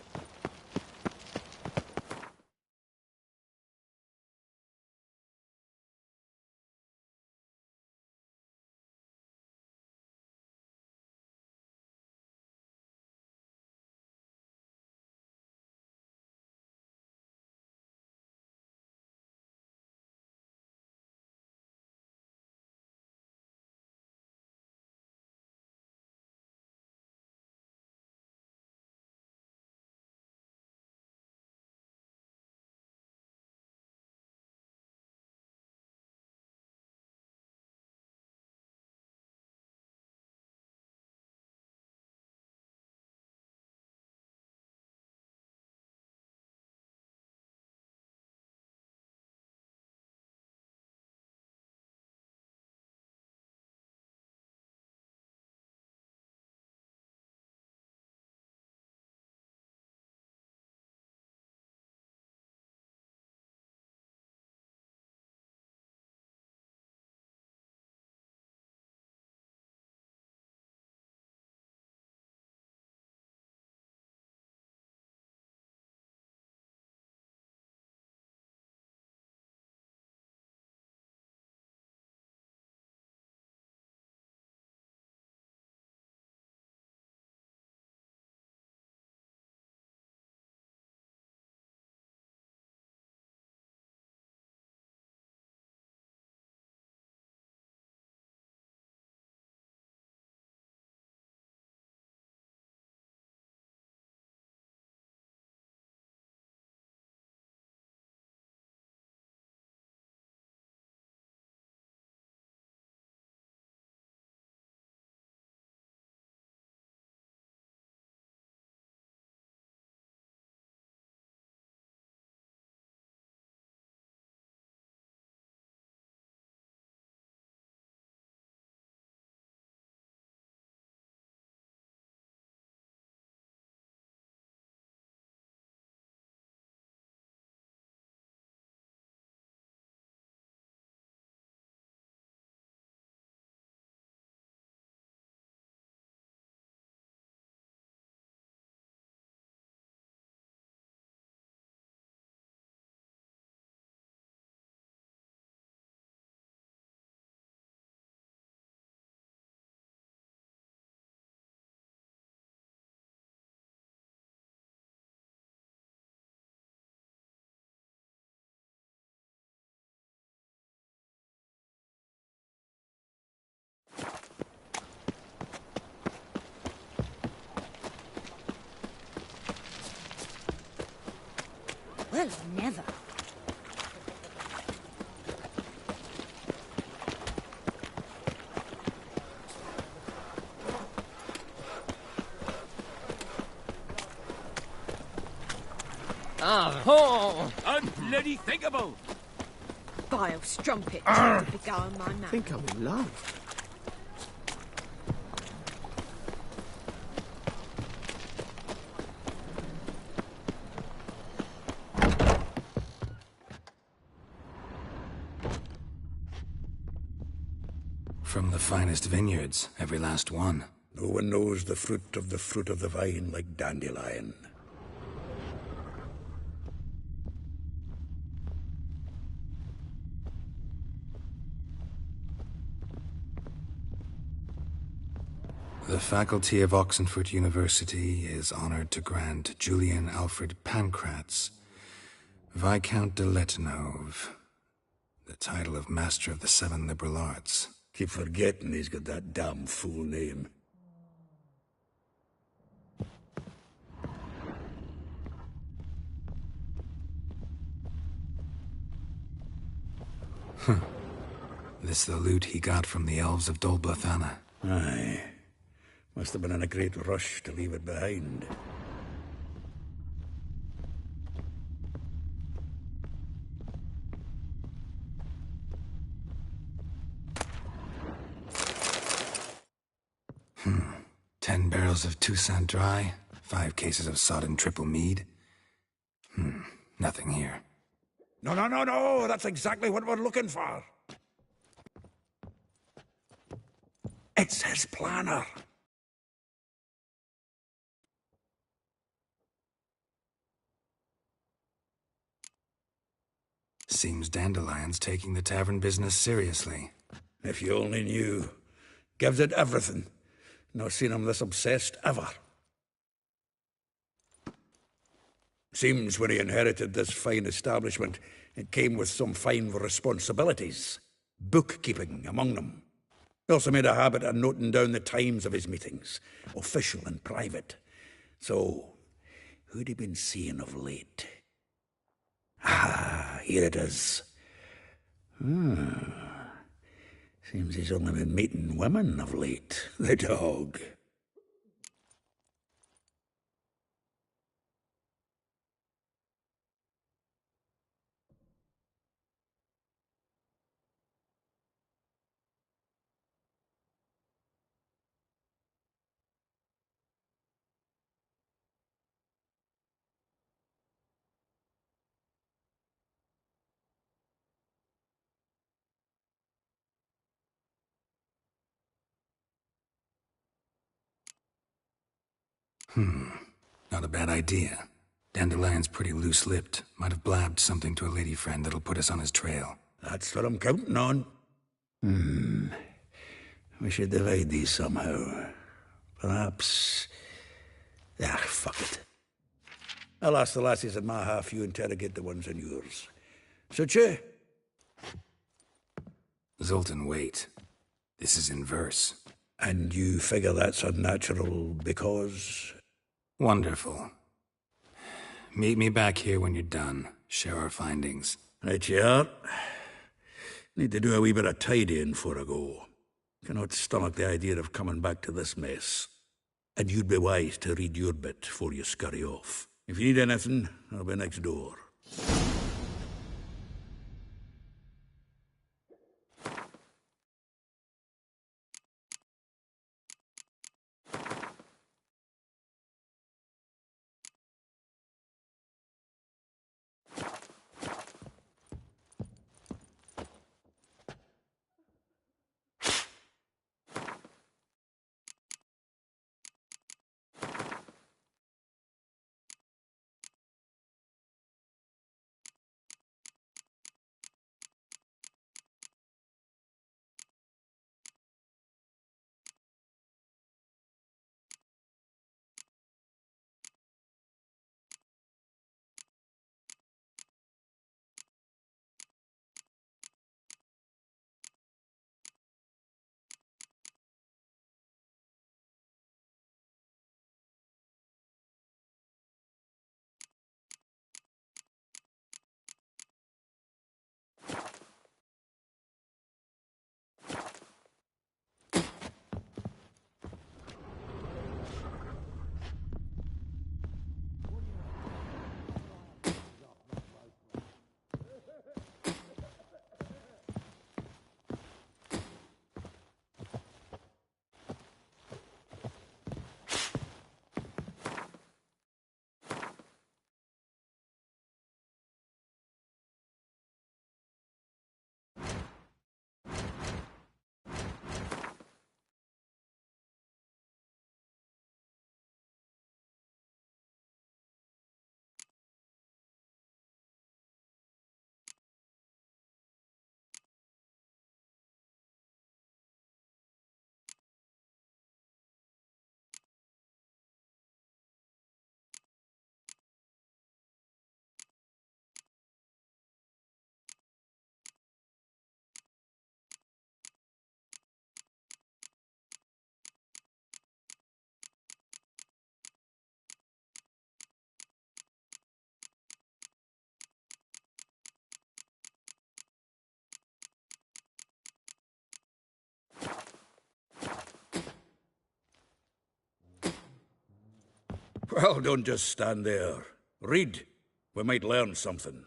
Well, never. Oh, unbloody thinkable! Vile strumpet trying to beguile my man. I think I'm in love. From the finest vineyards, every last one. No one knows the fruit of the vine like Dandelion. The faculty of Oxenford University is honored to grant Julian Alfred Pancratz, Viscount de Letenove, the title of Master of the Seven Liberal Arts. Keep forgetting he's got that damn fool name. This the loot he got from the elves of Dol Blathanna. Aye. Must have been in a great rush to leave it behind. Hmm. 10 barrels of Toussaint Dry, 5 cases of sodden triple mead. Nothing here. No, no, no, no! That's exactly what we're looking for. It's his planner. Seems Dandelion's taking the tavern business seriously. If you only knew. Gives it everything. Not seen him this obsessed ever. Seems when he inherited this fine establishment, it came with some fine responsibilities. Bookkeeping among them. He also made a habit of noting down the times of his meetings, official and private. So, who'd he been seeing of late? Ah, here it is. Seems he's only been meeting women of late, the dog. Not a bad idea. Dandelion's pretty loose-lipped. Might have blabbed something to a lady friend that'll put us on his trail. That's what I'm counting on. We should divide these somehow. Perhaps... fuck it. I'll ask the lassies in my half, you interrogate the ones in yours. Suit you? Zoltan, wait. This is in verse. And you figure that's unnatural because... Wonderful. Meet me back here when you're done. Share our findings. Right you are. Need to do a wee bit of tidying before I go. Cannot stomach the idea of coming back to this mess. And you'd be wise to read your bit before you scurry off. If you need anything, I'll be next door. Well, don't just stand there. Read. We might learn something.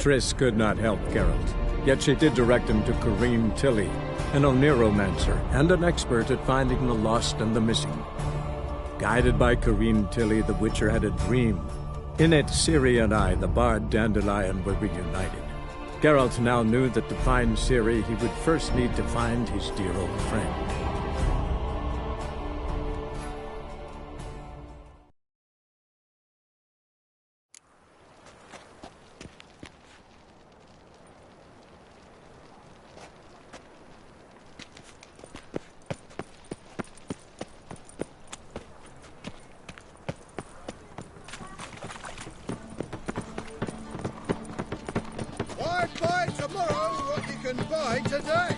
Triss could not help Geralt, yet she did direct him to Corrine Tilly, an Oniromancer and an expert at finding the lost and the missing. Guided by Corrine Tilly, the Witcher had a dream. In it, Ciri and I, the bard Dandelion, were reunited. Geralt now knew that to find Ciri, he would first need to find his dear old friend. Why buy tomorrow what you can buy today?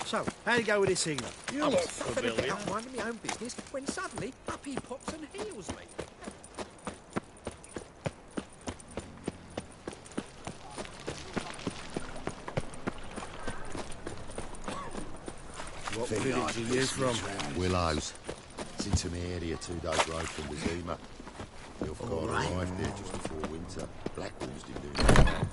So, how'd it go with this signal? You look familiar. I'm minding my own business when suddenly up he pops and heals me. What village are you from? Willows. It's into my area 2 days' road from Wazima. The Elfguard arrived there just before winter. Black Wolves didn't do anything.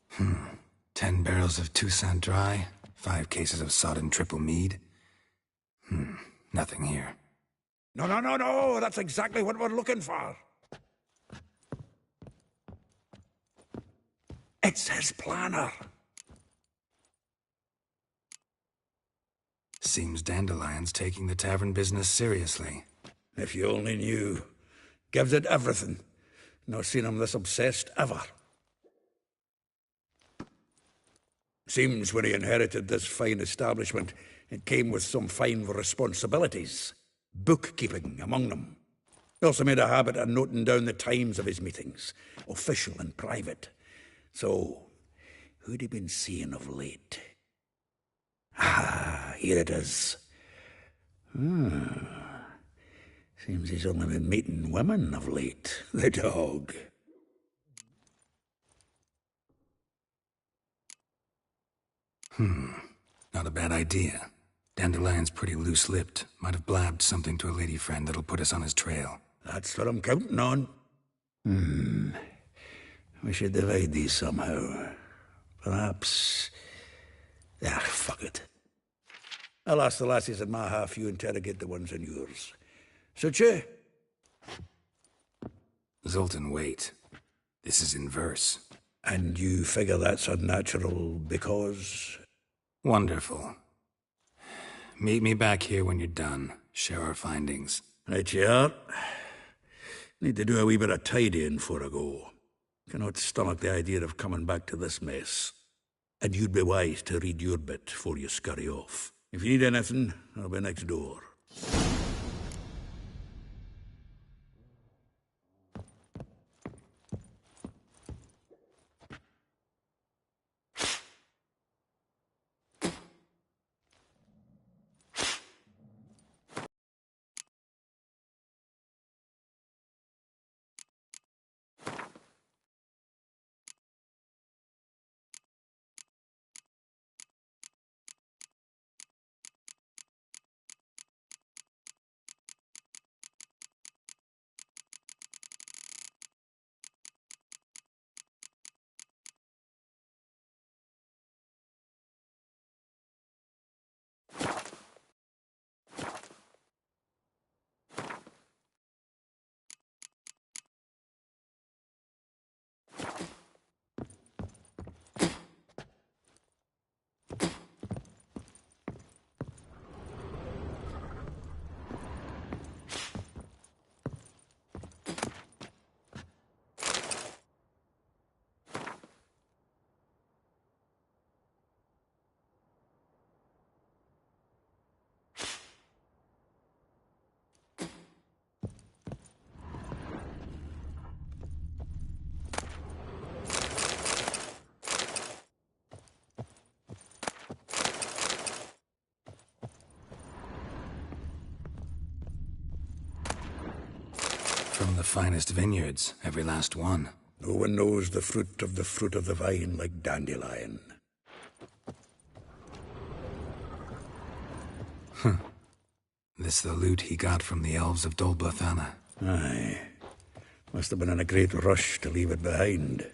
Hmm. 10 barrels of Toussaint Dry, 5 cases of sodden triple mead. Nothing here. No, that's exactly what we're looking for. It's his planner. Seems Dandelion's taking the tavern business seriously. If you only knew. Gives it everything. Not seen him this obsessed ever. Seems when he inherited this fine establishment, it came with some fine responsibilities. Bookkeeping among them. He also made a habit of noting down the times of his meetings, official and private. So, who'd he been seeing of late? Ah, here it is. Seems he's only been meeting women of late, the dog. Not a bad idea. Dandelion's pretty loose-lipped. Might have blabbed something to a lady friend that'll put us on his trail. That's what I'm counting on. We should divide these somehow. Perhaps... fuck it. I'll ask the lassies in my half, you interrogate the ones in yours. Suche? Zoltan, wait. This is in verse. And you figure that's unnatural because... Wonderful. Meet me back here when you're done. Share our findings. Right you are. Need to do a wee bit of tidying before I go. Cannot stomach the idea of coming back to this mess. And you'd be wise to read your bit before you scurry off. If you need anything, I'll be next door. finest vineyards, every last one. No one knows the fruit of the vine like Dandelion. This the loot he got from the elves of Dol Blathanna. Aye. Must have been in a great rush to leave it behind.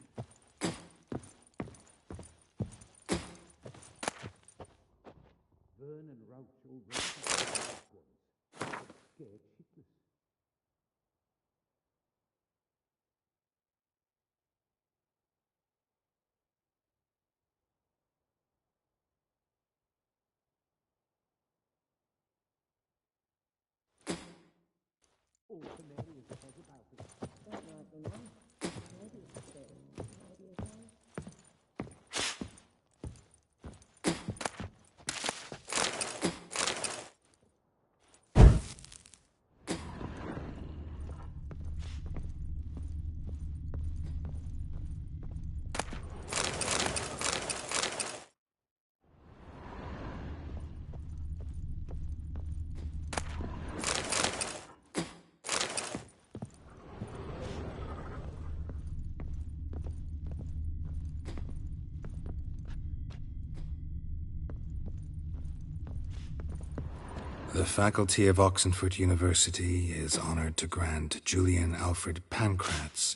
The faculty of Oxenford University is honored to grant Julian Alfred Pancratz,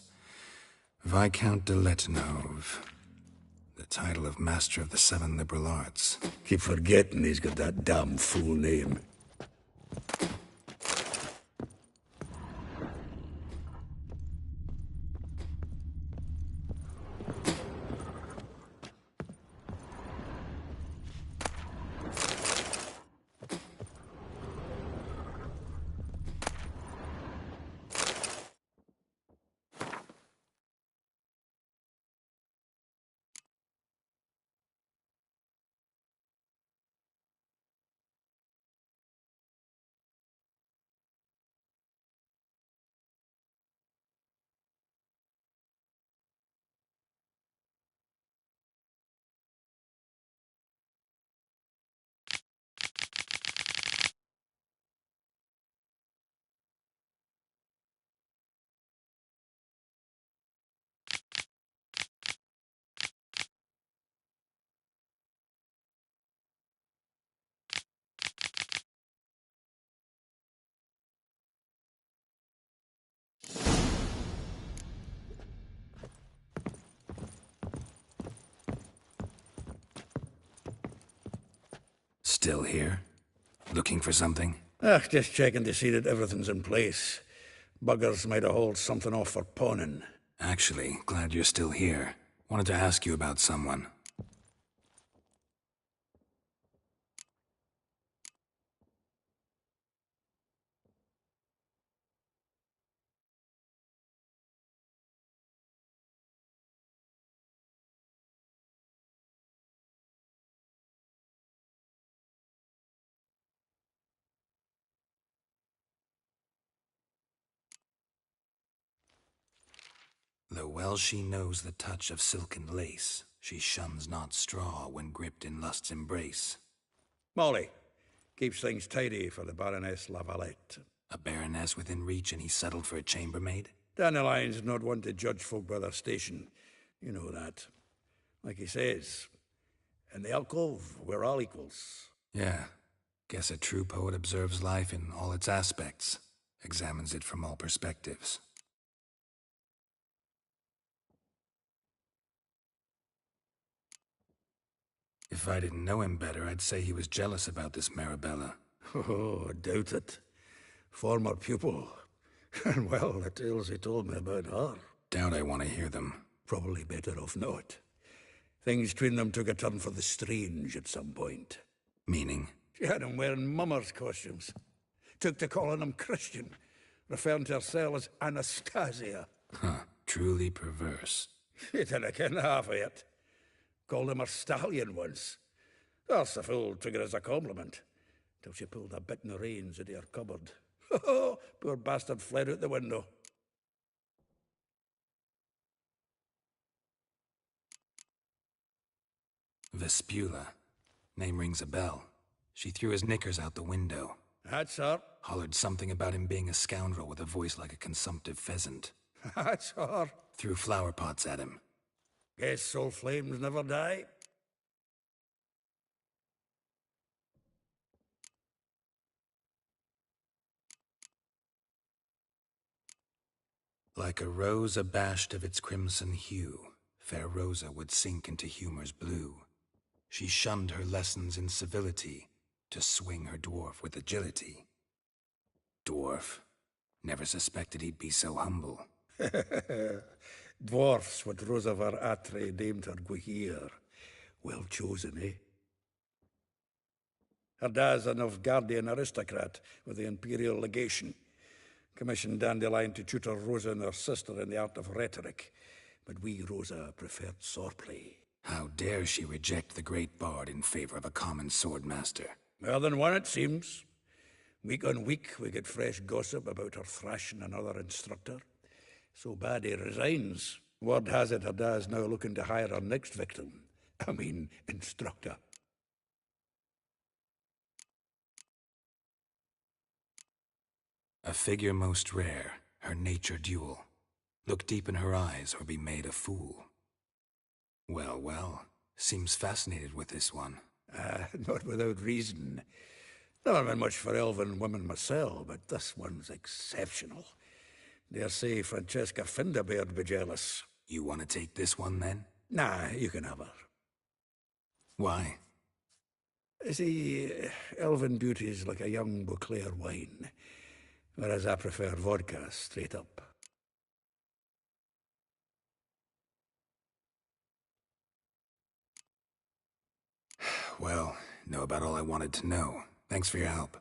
Viscount de Letenove, the title of Master of the Seven Liberal Arts. Keep forgetting he's got that damn fool name. Still here? Looking for something? Just checking to see that everything's in place. Buggers might have hauled something off for pawning. Actually, glad you're still here. Wanted to ask you about someone. Though well she knows the touch of silken lace, she shuns not straw when gripped in lust's embrace. Molly, keeps things tidy for the Baroness Lavalette. A baroness within reach and he settled for a chambermaid? Dandelion's not one to judge folk by their station. You know that. Like he says, in the alcove, we're all equals. Yeah. Guess a true poet observes life in all its aspects, examines it from all perspectives. If I didn't know him better, I'd say he was jealous about this Marabella. Oh, I doubt it. Former pupil. And well, the tales he told me about her. Doubt I want to hear them. Probably better off not. Things between them took a turn for the strange at some point. Meaning? She had him wearing mummers' costumes. Took to calling him Christian, referring to herself as Anastasia. Huh, truly perverse. He didn't ken half of it. Called him a stallion once. That's the fool took it as a compliment. Till she pulled a bit in the reins into her cupboard. Poor bastard fled out the window. Vespula. Name rings a bell. She threw his knickers out the window. That's her. Hollered something about him being a scoundrel with a voice like a consumptive pheasant. Sure. Threw flower pots at him. Guess soul flames never die. Like a rose abashed of its crimson hue, fair Rosa would sink into humor's blue. She shunned her lessons in civility to swing her dwarf with agility. Dwarf. Never suspected he'd be so humble. Dwarfs what Rosavar Atre named her Gwahir. Well chosen, eh? Her dad's a Novgardian aristocrat with the Imperial Legation. Commissioned Dandelion to tutor Rosa and her sister in the art of rhetoric. But we, Rosa, preferred swordplay. How dare she reject the great bard in favor of a common swordmaster? More than one, it seems. Week on week, we get fresh gossip about her thrashing another instructor. So bad he resigns. Word has it her dad's now looking to hire her next victim. I mean, instructor. A figure most rare, her nature dual. Look deep in her eyes or be made a fool. Well, well, seems fascinated with this one. Not without reason. Never been much for elven women myself, but this one's exceptional. Dare say Francesca Finderbeard be jealous. You want to take this one, then? Nah, you can have her. Why? See, elven beauty's like a young Beauclair wine, whereas I prefer vodka straight up. Well, know about all I wanted to know. Thanks for your help.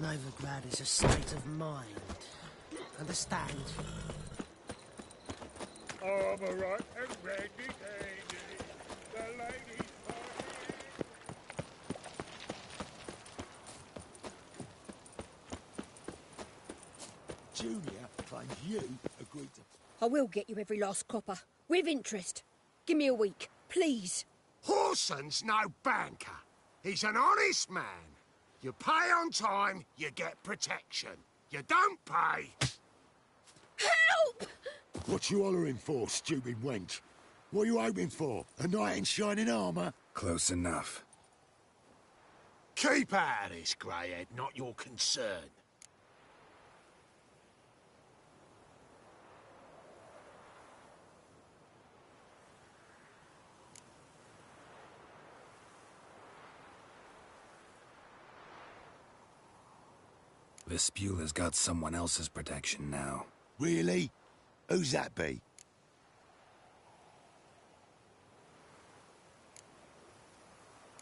Novigrad is a state of mind. Understand? Armor right and ready, lady. The lady's Julia claims you agreed to... I will get you every last copper. With interest. Give me a week, please. Horson's no banker. He's an honest man. You pay on time, you get protection. You don't pay... Help! What you hollering for, stupid wench? What are you hoping for? A knight in shining armour? Close enough. Keep out of this, Greyhead, not your concern. Vespula's got someone else's protection now. Really? Who's that be?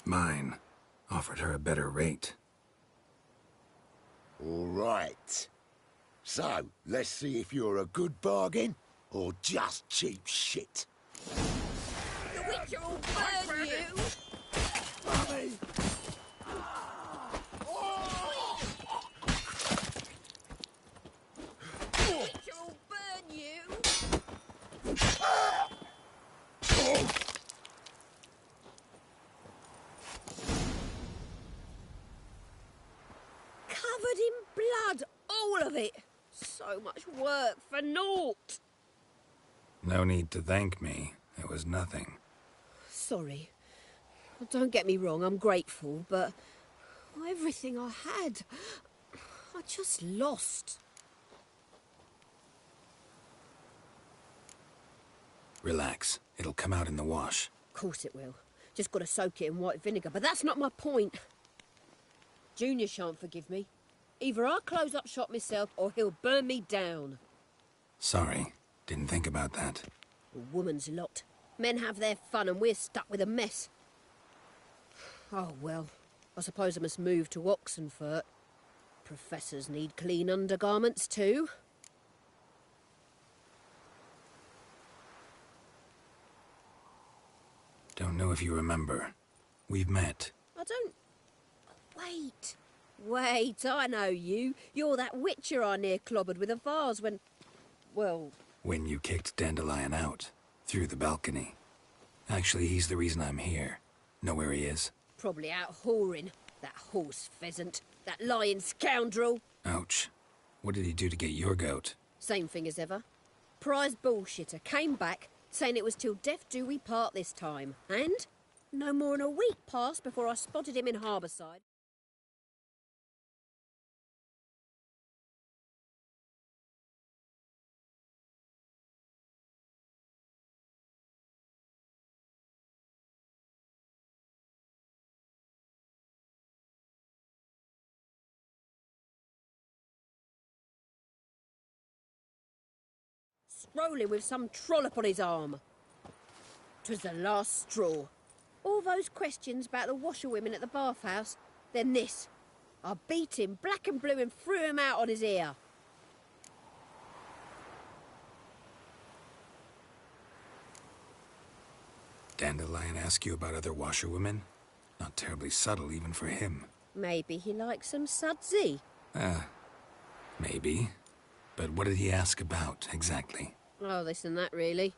Mine. Offered her a better rate. All right. So, let's see if you're a good bargain or just cheap shit. The Witcher will burn you! Mummy! The Witcher will burn you! Covered in blood, all of it. So much work for naught. No need to thank me. It was nothing. Sorry. Don't get me wrong, I'm grateful, but everything I had, I just lost. Relax. It'll come out in the wash. Of course it will. Just got to soak it in white vinegar, but that's not my point. Junior shan't forgive me. Either I'll close up shop myself or he'll burn me down. Sorry. Didn't think about that. A woman's lot. Men have their fun and we're stuck with a mess. Oh, well. I suppose I must move to Oxenfurt. Professors need clean undergarments too. Don't know if you remember. We've met. I don't... Wait. Wait, I know you. You're that witcher I near clobbered with a vase when... Well... When you kicked Dandelion out. Through the balcony. Actually, he's the reason I'm here. Know where he is? Probably out whoring. That horse pheasant. That lying scoundrel. Ouch. What did he do to get your goat? Same thing as ever. Prize bullshitter came back, saying it was till death do we part this time. And no more than a week passed before I spotted him in Harbourside. Strolling with some trollop on his arm. 'Twas the last straw. All those questions about the washerwomen at the bathhouse, then this. I beat him black and blue and threw him out on his ear. Dandelion ask you about other washerwomen? Not terribly subtle even for him. Maybe he likes some sudsy. Maybe. But what did he ask about, exactly? Oh, this and that, really.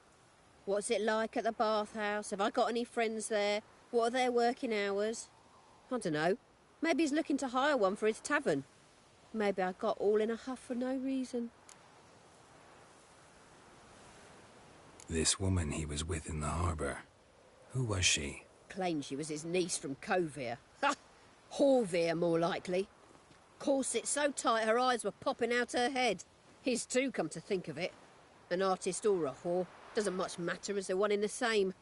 What's it like at the bathhouse? Have I got any friends there? What are their working hours? I don't know. Maybe he's looking to hire one for his tavern. Maybe I got all in a huff for no reason. This woman he was with in the harbour. Who was she? Claimed she was his niece from Kovir. Ha! Horvir, more likely. Corset so tight her eyes were popping out her head. His too, come to think of it. An artist or a whore. Doesn't much matter as they're one in the same.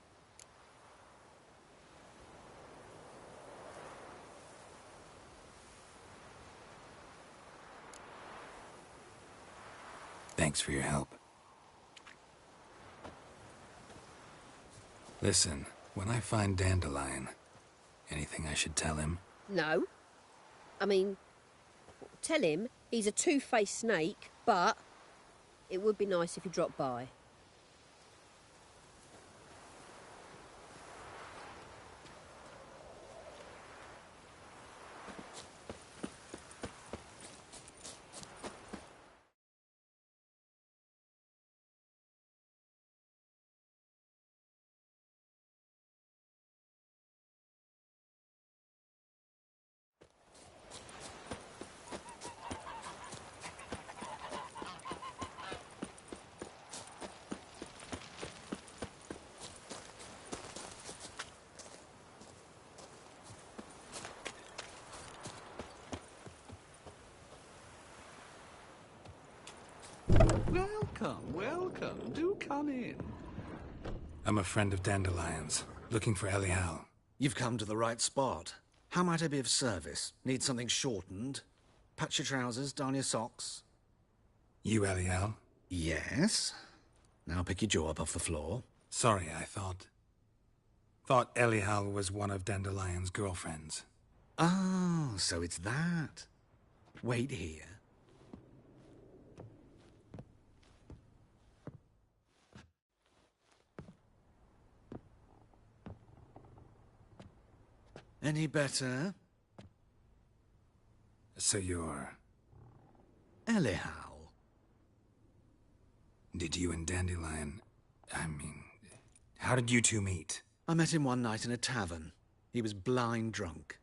Thanks for your help. Listen, when I find Dandelion, anything I should tell him? No. I mean, tell him he's a two-faced snake, but it would be nice if he dropped by. Welcome, welcome. Do come in. I'm a friend of Dandelion's, looking for Elial. You've come to the right spot. How might I be of service? Need something shortened? Patch your trousers, darn your socks. You Elial? Yes. Now pick your jaw up off the floor. Sorry, I thought Elial was one of Dandelion's girlfriends. Oh, so it's that. Wait here. Any better? So you're... Elial. Did you and Dandelion... how did you two meet? I met him one night in a tavern. He was blind drunk.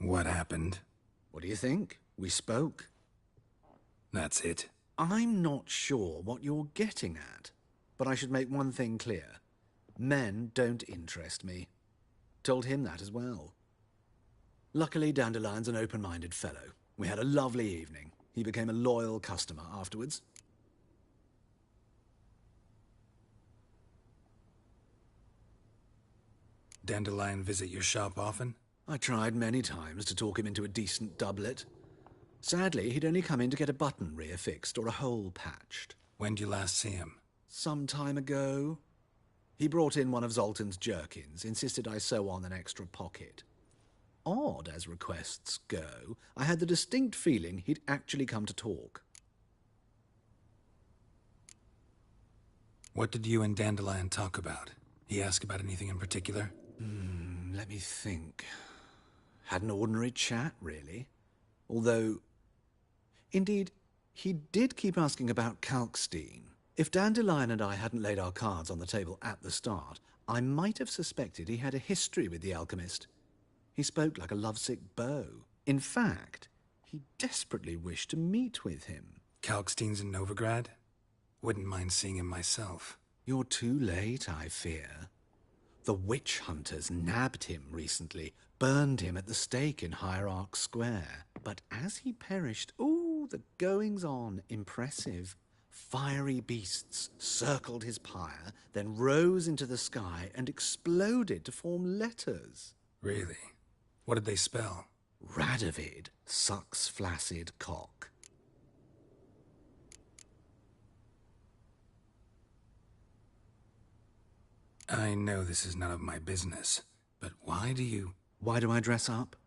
What happened? What do you think? We spoke. That's it. I'm not sure what you're getting at, but I should make one thing clear. Men don't interest me. Told him that as well. Luckily, Dandelion's an open-minded fellow. We had a lovely evening. He became a loyal customer afterwards. Dandelion visit your shop often? I tried many times to talk him into a decent doublet. Sadly, he'd only come in to get a button reaffixed or a hole patched. When did you last see him? Some time ago. He brought in one of Zoltan's jerkins, insisted I sew on an extra pocket. Odd as requests go, I had the distinct feeling he'd actually come to talk. What did you and Dandelion talk about? He asked about anything in particular? Let me think. Had an ordinary chat, really. Although, indeed, he did keep asking about Kalkstein. If Dandelion and I hadn't laid our cards on the table at the start, I might have suspected he had a history with the alchemist. He spoke like a lovesick beau. In fact, he desperately wished to meet with him. Kalkstein's in Novigrad? Wouldn't mind seeing him myself. You're too late, I fear. The witch hunters nabbed him recently, burned him at the stake in Hierarch Square. But as he perished, ooh, the goings-on, impressive. Fiery beasts circled his pyre, then rose into the sky and exploded to form letters. Really? What did they spell? Radovid sucks flaccid cock. I know this is none of my business, but why do you... Why do I dress up?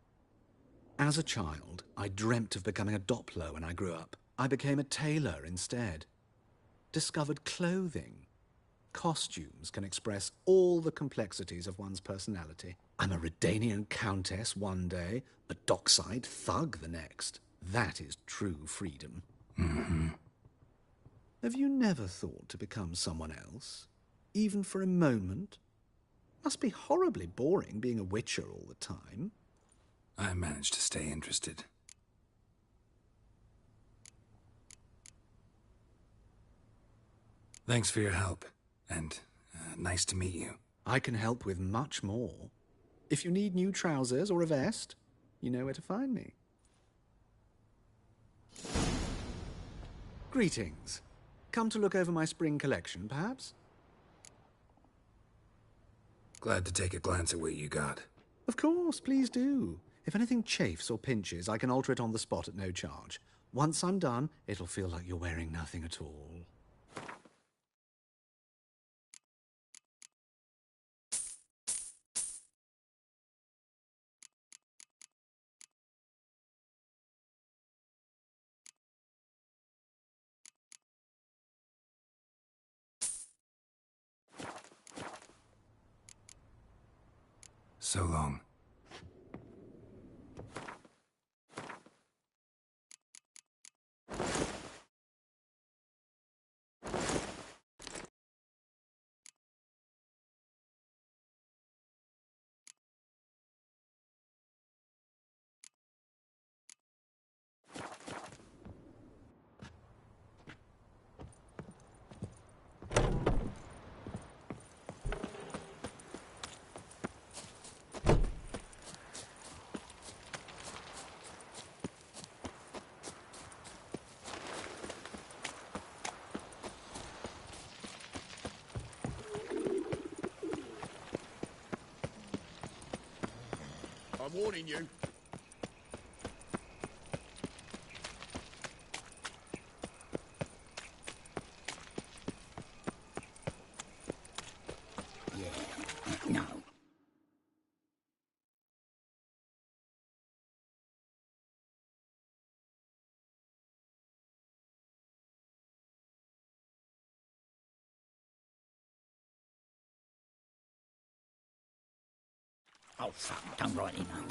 As a child, I dreamt of becoming a Doppler when I grew up. I became a tailor instead. Discovered clothing. Costumes can express all the complexities of one's personality. I'm a Redanian countess one day, a dockside thug the next. That is true freedom. Mm-hmm. Have you never thought to become someone else? Even for a moment? Must be horribly boring being a witcher all the time. I managed to stay interested. Thanks for your help, and nice to meet you. I can help with much more. If you need new trousers or a vest, you know where to find me. Greetings. Come to look over my spring collection, perhaps? Glad to take a glance at what you got. Of course, please do. If anything chafes or pinches, I can alter it on the spot at no charge. Once I'm done, it'll feel like you're wearing nothing at all. So long. I'm warning you. No. Oh, fuck, don't write it now.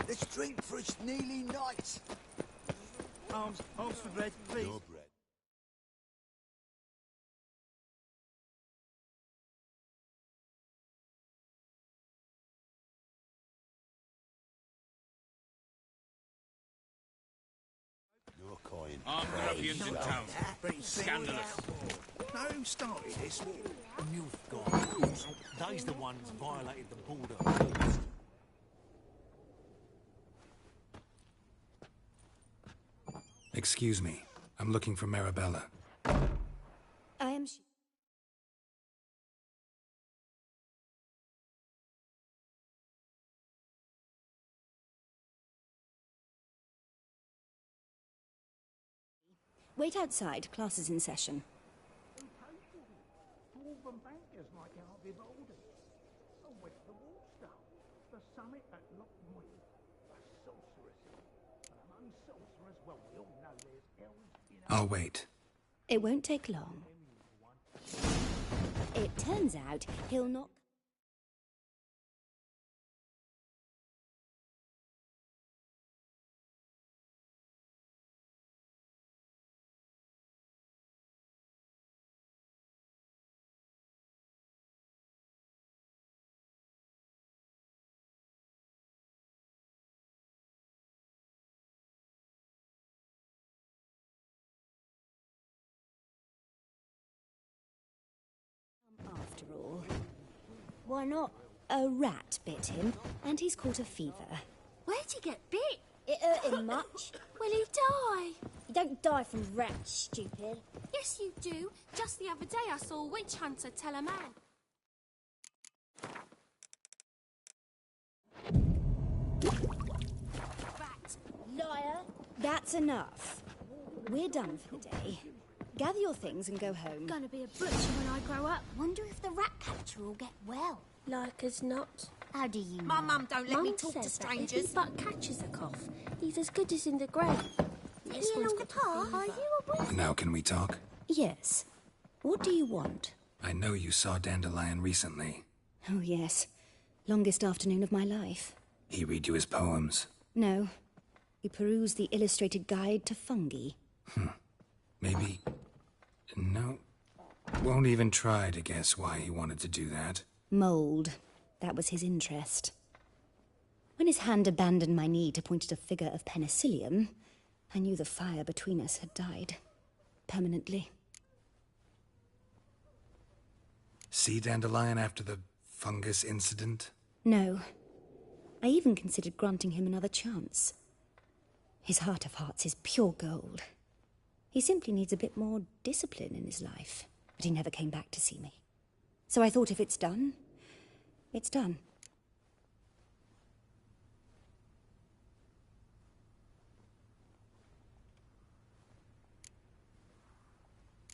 Let's drink for its nearly night. Arms for bread, please. Your bread. Your coin. Armed ruffians in town. Scandalous. No, who started this? Nilfgaard. They's the ones violated the border first. Excuse me. I'm looking for Marabella. I am... Wait outside. Class is in session. Dwarven bankers like Harvey Bolden. I went to Wallstone, the summit at Lockwood. A sorceress. And among sorcerers, well, we all know there's elves in... I'll wait. It won't take long. It turns out he'll not... After all. Why not? A rat bit him, and he's caught a fever. Where'd he get bit? It hurt him much. Will he die? You don't die from rats, stupid. Yes, you do. Just the other day I saw a witch hunter tell a man. Rat! Liar! That's enough. We're done for the day. Gather your things and go home. Gonna be a butcher when I grow up. Wonder if the rat catcher will get well. Like as not. How do you know? My mum don't let me Mum talk to says that strangers. if his butt catches a cough, he's as good as in the grave. This one's got a fever. Are you a wizard? Now can we talk? Yes. What do you want? I know you saw Dandelion recently. Oh, yes. Longest afternoon of my life. He read you his poems. No. He perused the illustrated guide to fungi. Maybe... No. Won't even try to guess why he wanted to do that. Mould. That was his interest. When his hand abandoned my knee to point at a figure of penicillium, I knew the fire between us had died. Permanently. See Dandelion after the fungus incident? No. I even considered granting him another chance. His heart of hearts is pure gold. He simply needs a bit more discipline in his life. But he never came back to see me. So I thought if it's done, it's done.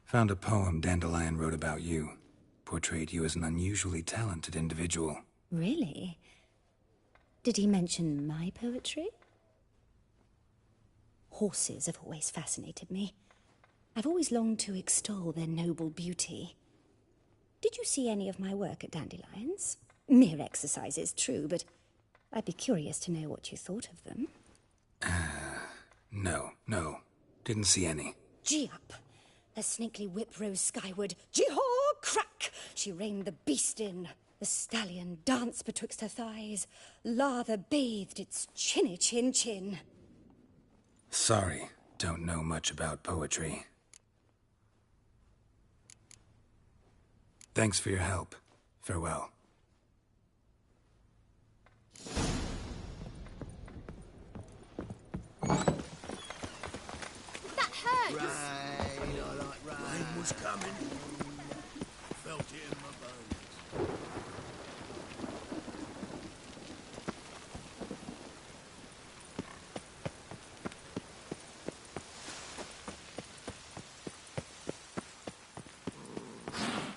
Found a poem Dandelion wrote about you. Portrayed you as an unusually talented individual. Really? Did he mention my poetry? Horses have always fascinated me. I've always longed to extol their noble beauty. Did you see any of my work at Dandelions? Mere exercises, true, but I'd be curious to know what you thought of them. No. Didn't see any. Gee up! The snakely whip rose skyward. Gee-haw! Crack! She reined the beast in. The stallion danced betwixt her thighs. Lather bathed its chinny chin. Sorry, don't know much about poetry. Thanks for your help. Farewell. That hurt! Rain, I like rain. Rain was coming. Felt it in my bones.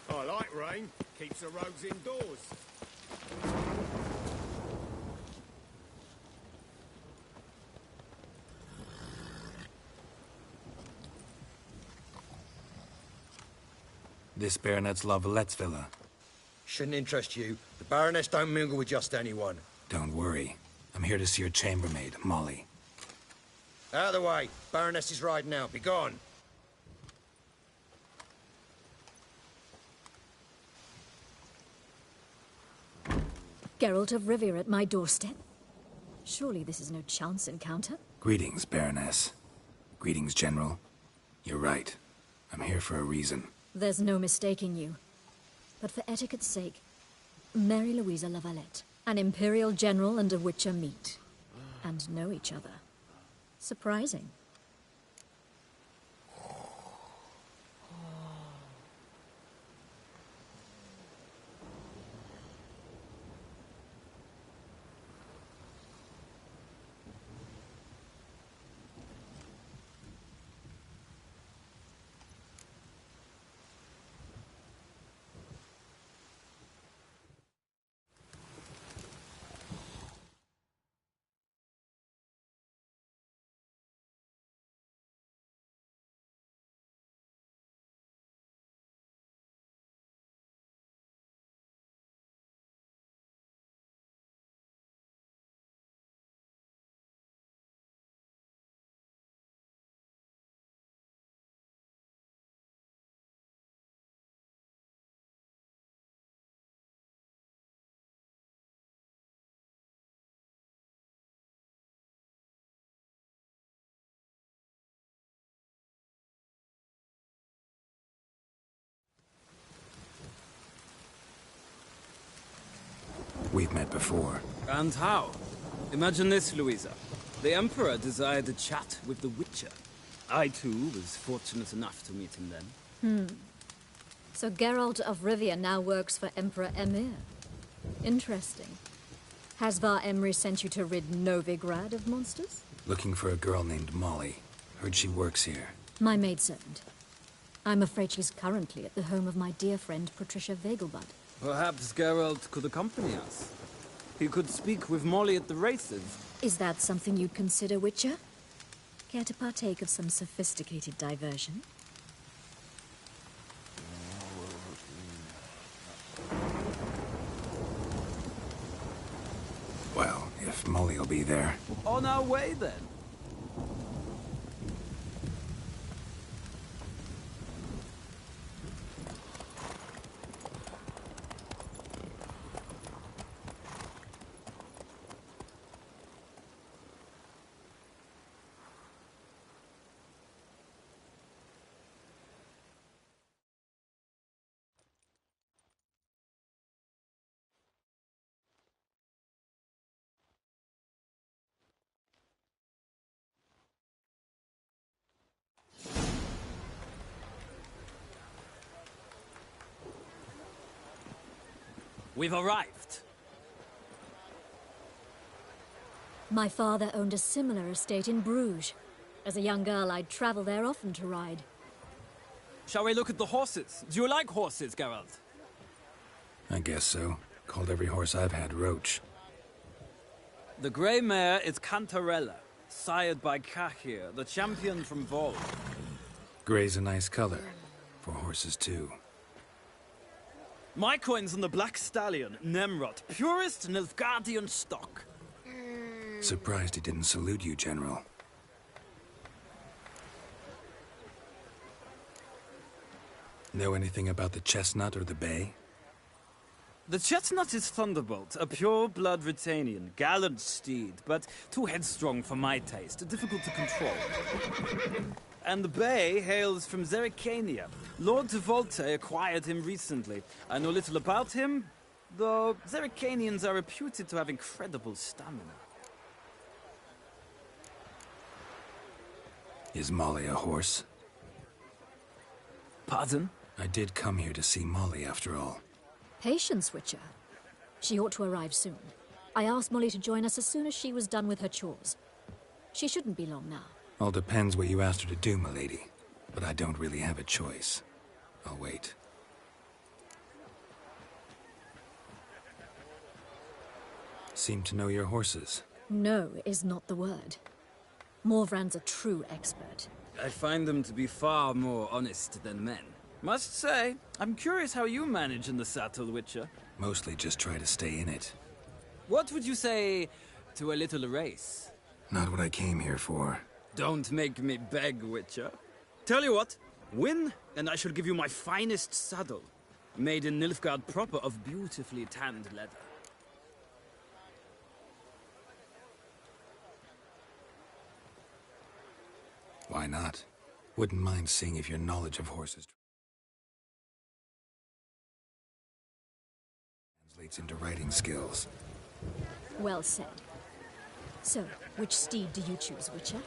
I like rain. Keeps the rogues indoors. This Baronet's Lavalettes villa. Shouldn't interest you. The Baroness don't mingle with just anyone. Don't worry. I'm here to see your chambermaid, Molly. Out of the way. Baroness is riding out. Be gone. Geralt of Rivia at my doorstep? Surely this is no chance encounter? Greetings, Baroness. Greetings, General. You're right. I'm here for a reason. There's no mistaking you. But for etiquette's sake, Mary Louisa Lavalette, an Imperial General and a Witcher meet. And know each other. Surprising. We've met before. And how? Imagine this, Louisa. The Emperor desired a chat with the Witcher. I, too, was fortunate enough to meet him then. So Geralt of Rivia now works for Emperor Emhyr. Interesting. Has Var Emry sent you to rid Novigrad of monsters? Looking for a girl named Molly. Heard she works here. My maidservant. I'm afraid she's currently at the home of my dear friend Patricia Vegelbud. Perhaps Geralt could accompany us. He could speak with Molly at the races. Is that something you'd consider, Witcher? Care to partake of some sophisticated diversion? Well, if Molly'll be there. On our way, then. We've arrived. My father owned a similar estate in Bruges. As a young girl, I'd travel there often to ride. Shall we look at the horses? Do you like horses, Geralt? I guess so. Called every horse I've had Roach. The grey mare is Cantarella, sired by Cahir, the champion from Vol. Grey's a nice color. For horses, too. My coin's on the Black Stallion, Nemrod, purest Nilfgaardian stock. Surprised he didn't salute you, General. Know anything about the Chestnut or the Bay? The Chestnut is Thunderbolt, a pure-blood Britannian, gallant steed, but too headstrong for my taste, difficult to control. And the Bay hails from Zerrikania. Lord de Volte acquired him recently. I know little about him, though Zerrikanians are reputed to have incredible stamina. Is Molly a horse? Pardon? I did come here to see Molly, after all. Patience, Witcher. She ought to arrive soon. I asked Molly to join us as soon as she was done with her chores. She shouldn't be long now. All depends what you asked her to do, milady. But I don't really have a choice. I'll wait. Seem to know your horses. No is not the word. Morvran's a true expert. I find them to be far more honest than men. Must say, I'm curious how you manage in the saddle, Witcher. Mostly just try to stay in it. What would you say to a little race? Not what I came here for. Don't make me beg, Witcher. Tell you what, win, and I shall give you my finest saddle. Made in Nilfgaard proper of beautifully tanned leather. Why not? Wouldn't mind seeing if your knowledge of horses translates into riding skills. Well said. So, which steed do you choose, Witcher?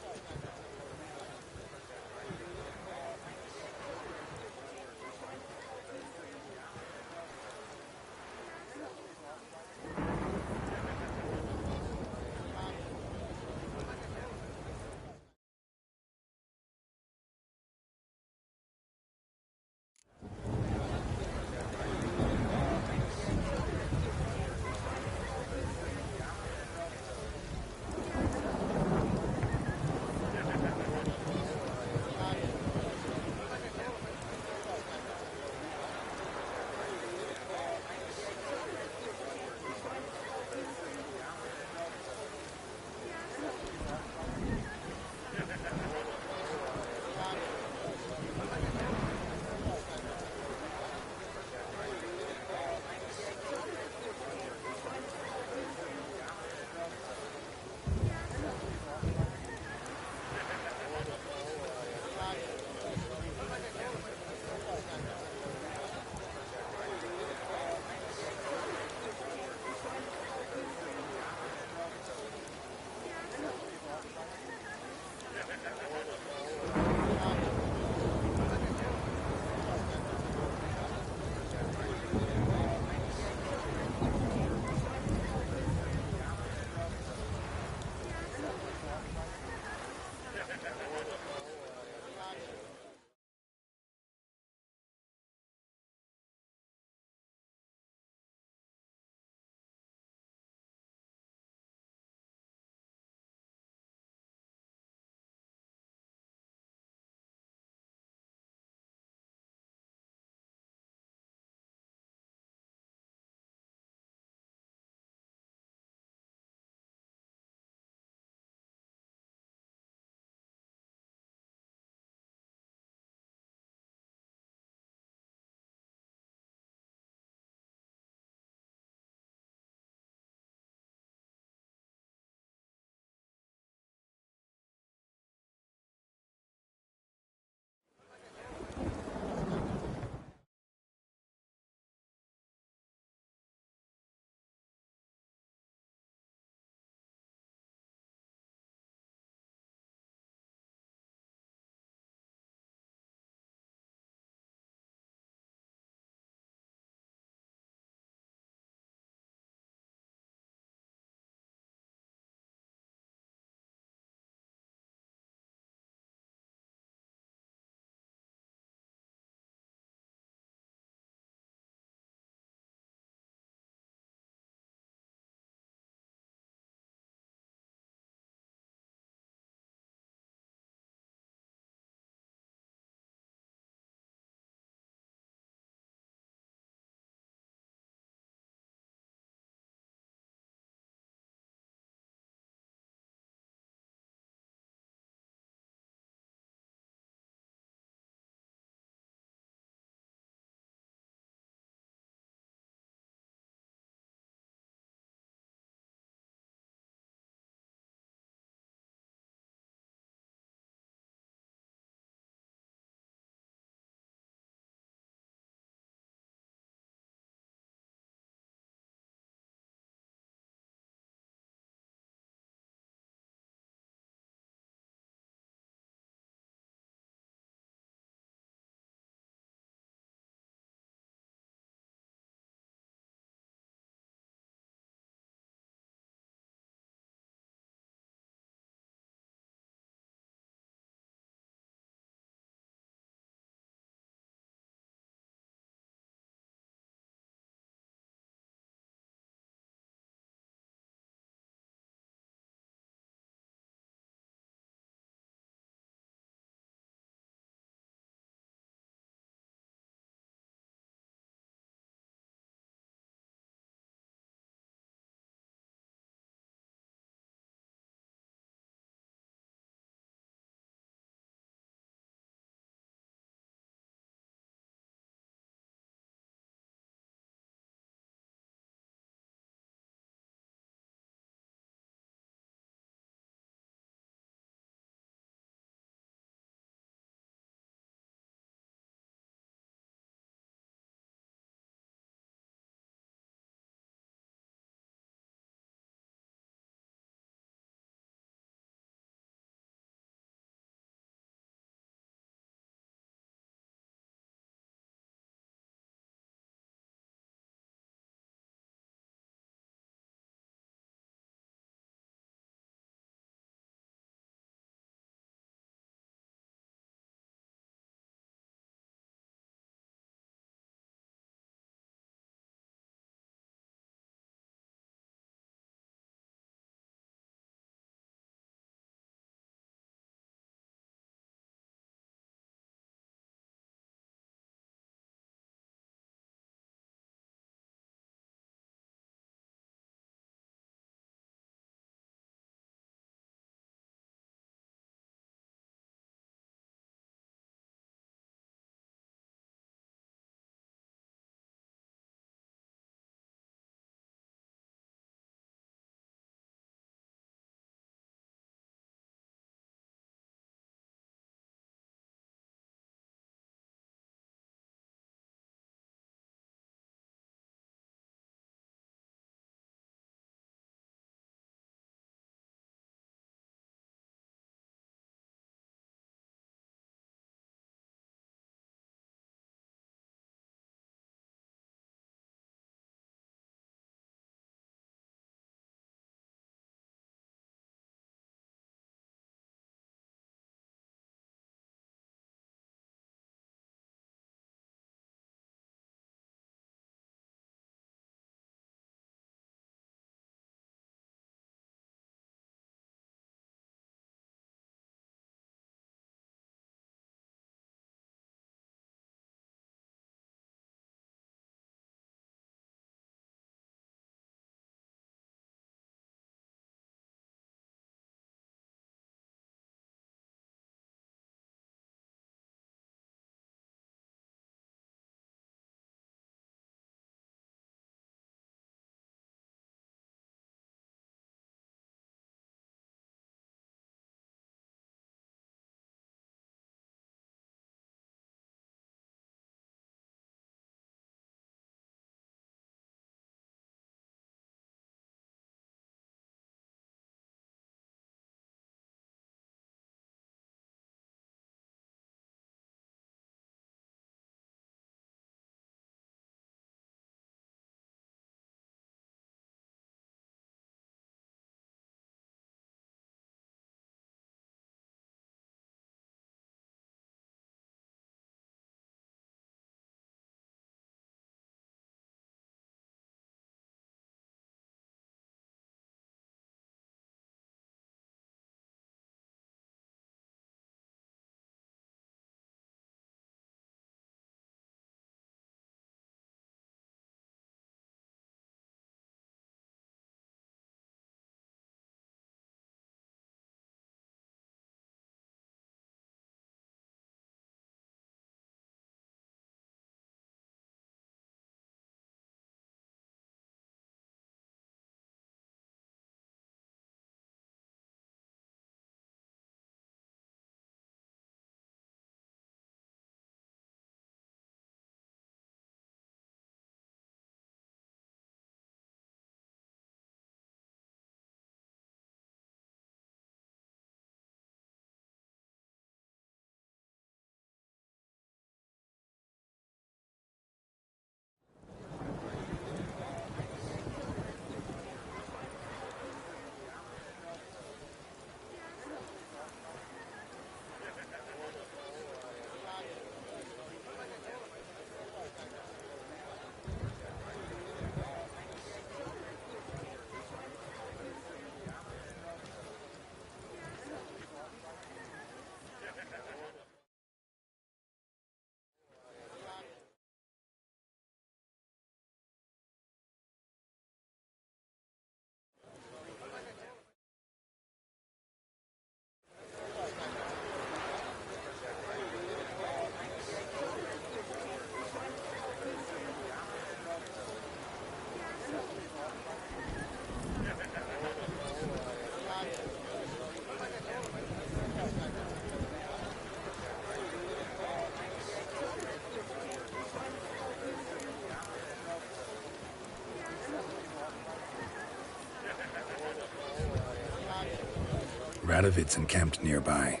Radovid's encamped nearby.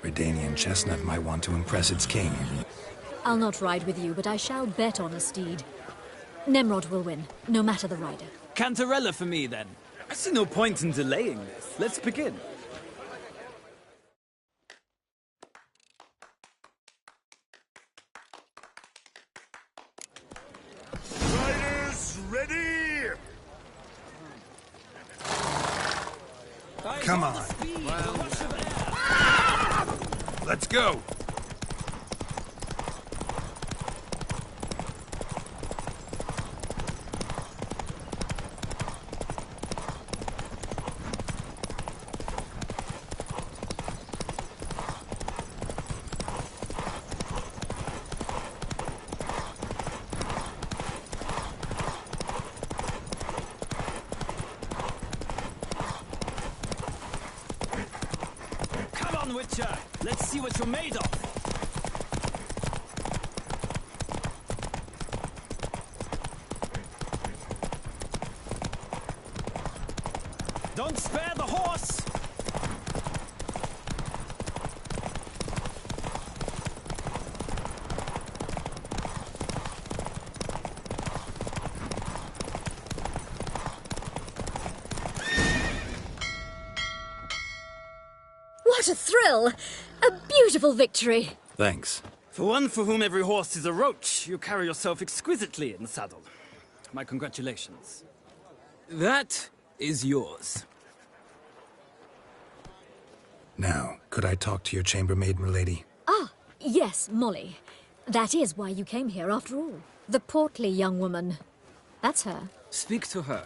Redanian chestnut might want to impress its king. I'll not ride with you, but I shall bet on a steed. Nemrod will win, no matter the rider. Cantarella for me, then. I see no point in delaying this. Let's begin. Riders, ready! Come on. Let's go! Come on, Witcher! Let's see what you're made of! Don't spare the horse! What a thrill! A beautiful victory! Thanks. For one for whom every horse is a roach, you carry yourself exquisitely in the saddle. My congratulations. That is yours. Now, could I talk to your chambermaid, milady? Ah, yes, Molly. That is why you came here after all. The portly young woman. That's her. Speak to her.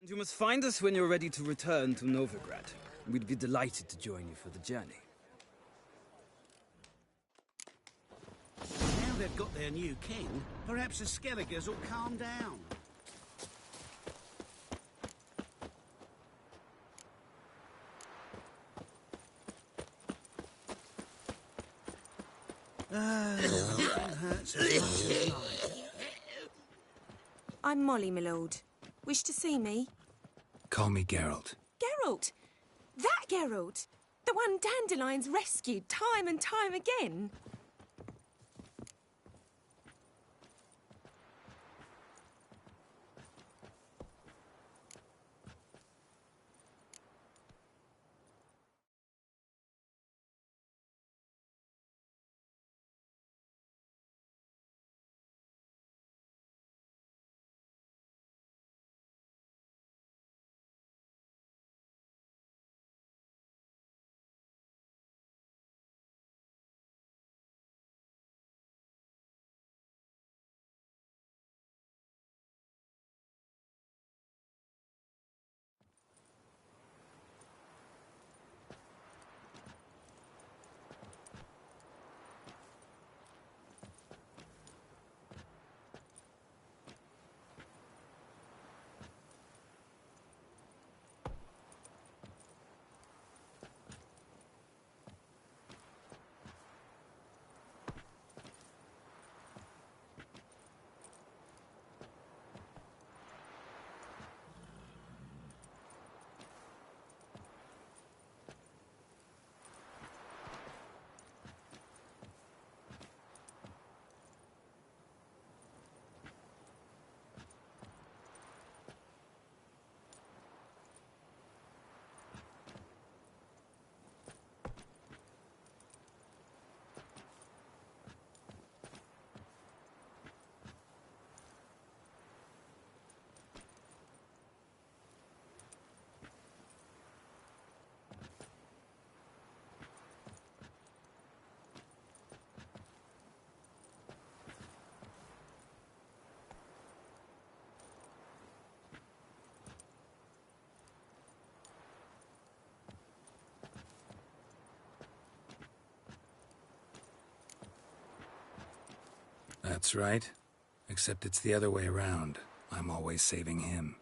You must find us when you're ready to return to Novigrad. We'd be delighted to join you for the journey. Now they've got their new king, perhaps the Skelligers will calm down. I'm Molly, my lord. Wish to see me? Call me Geralt. Geralt! That Geralt! The one Dandelion's rescued time and time again. That's right. Except it's the other way around. I'm always saving him.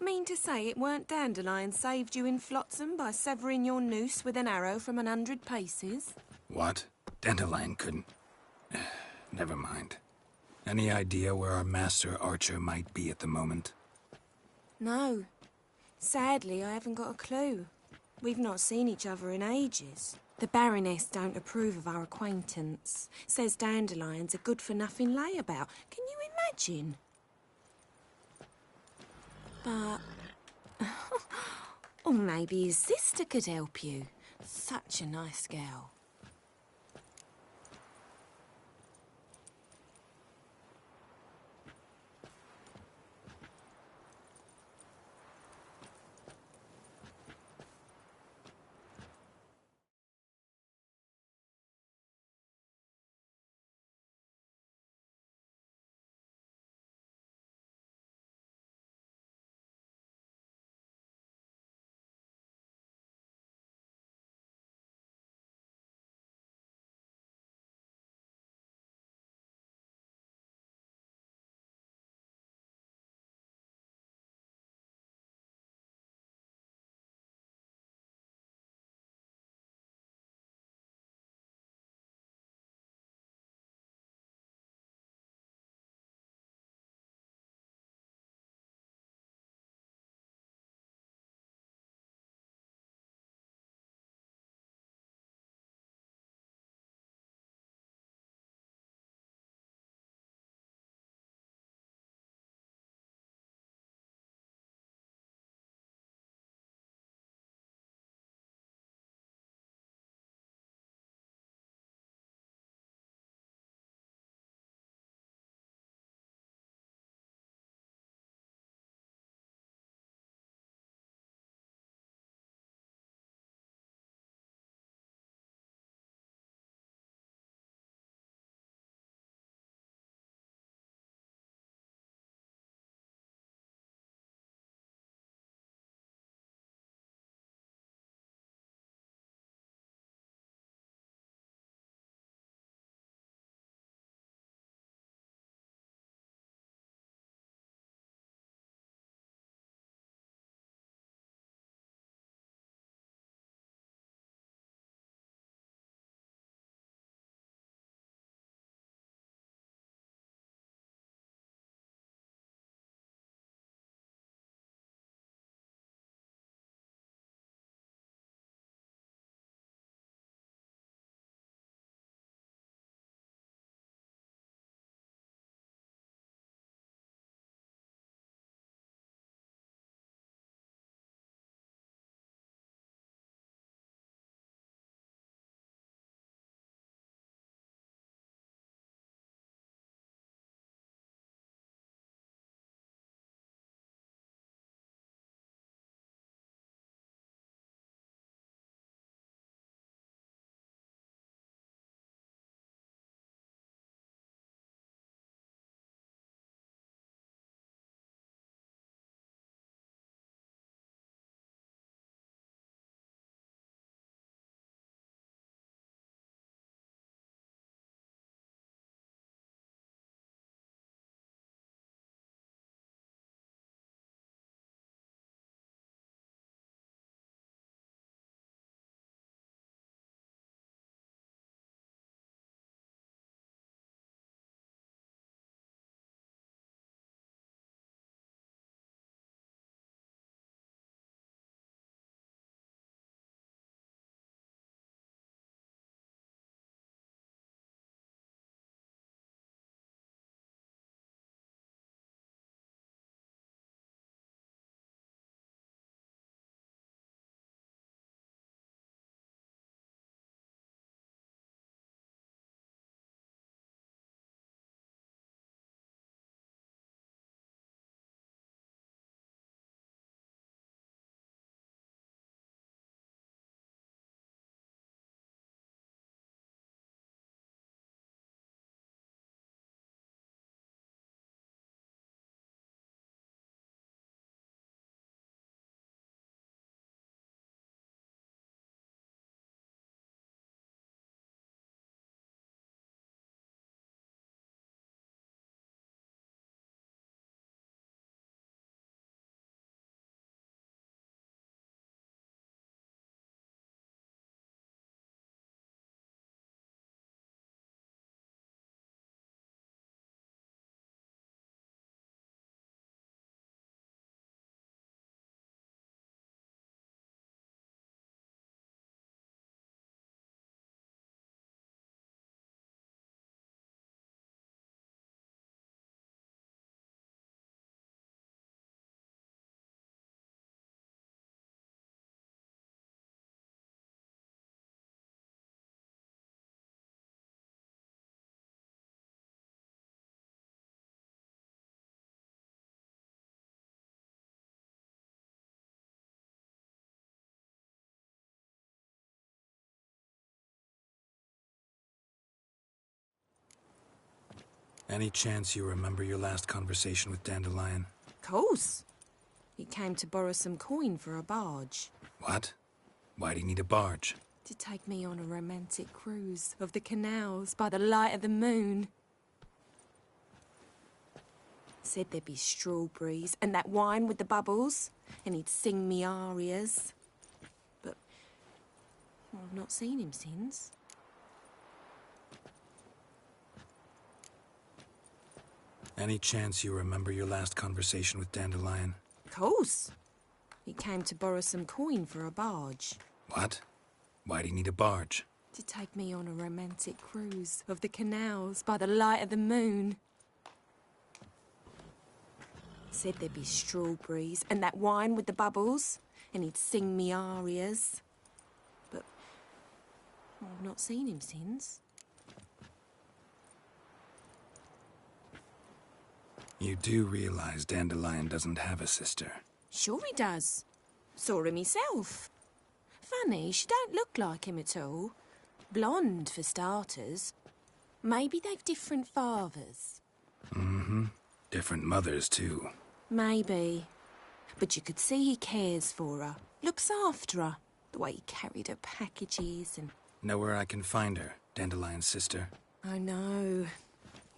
Mean to say it weren't Dandelion saved you in Flotsam by severing your noose with an arrow from 100 paces? What? Dandelion couldn't... Never mind. Any idea where our master archer might be at the moment? No. Sadly, I haven't got a clue. We've not seen each other in ages. The Baroness don't approve of our acquaintance. Says Dandelion's a good-for-nothing layabout. Can you imagine? But... or maybe his sister could help you. Such a nice girl. Any chance you remember your last conversation with Dandelion? Course. He came to borrow some coin for a barge. What? Why'd he need a barge? To take me on a romantic cruise of the canals by the light of the moon. Said there'd be strawberries and that wine with the bubbles, and he'd sing me arias. But I've not seen him since. Any chance you remember your last conversation with Dandelion? Course. He came to borrow some coin for a barge. What? Why'd he need a barge? To take me on a romantic cruise of the canals by the light of the moon. Said there'd be strawberries and that wine with the bubbles, and he'd sing me arias. But I've not seen him since. You do realize Dandelion doesn't have a sister? Sure he does. Saw him himself. Funny, she don't look like him at all. Blonde, for starters. Maybe they've different fathers. Mm-hmm. Different mothers, too. Maybe. But you could see he cares for her. Looks after her. The way he carried her packages and... Know where I can find her, Dandelion's sister? I know.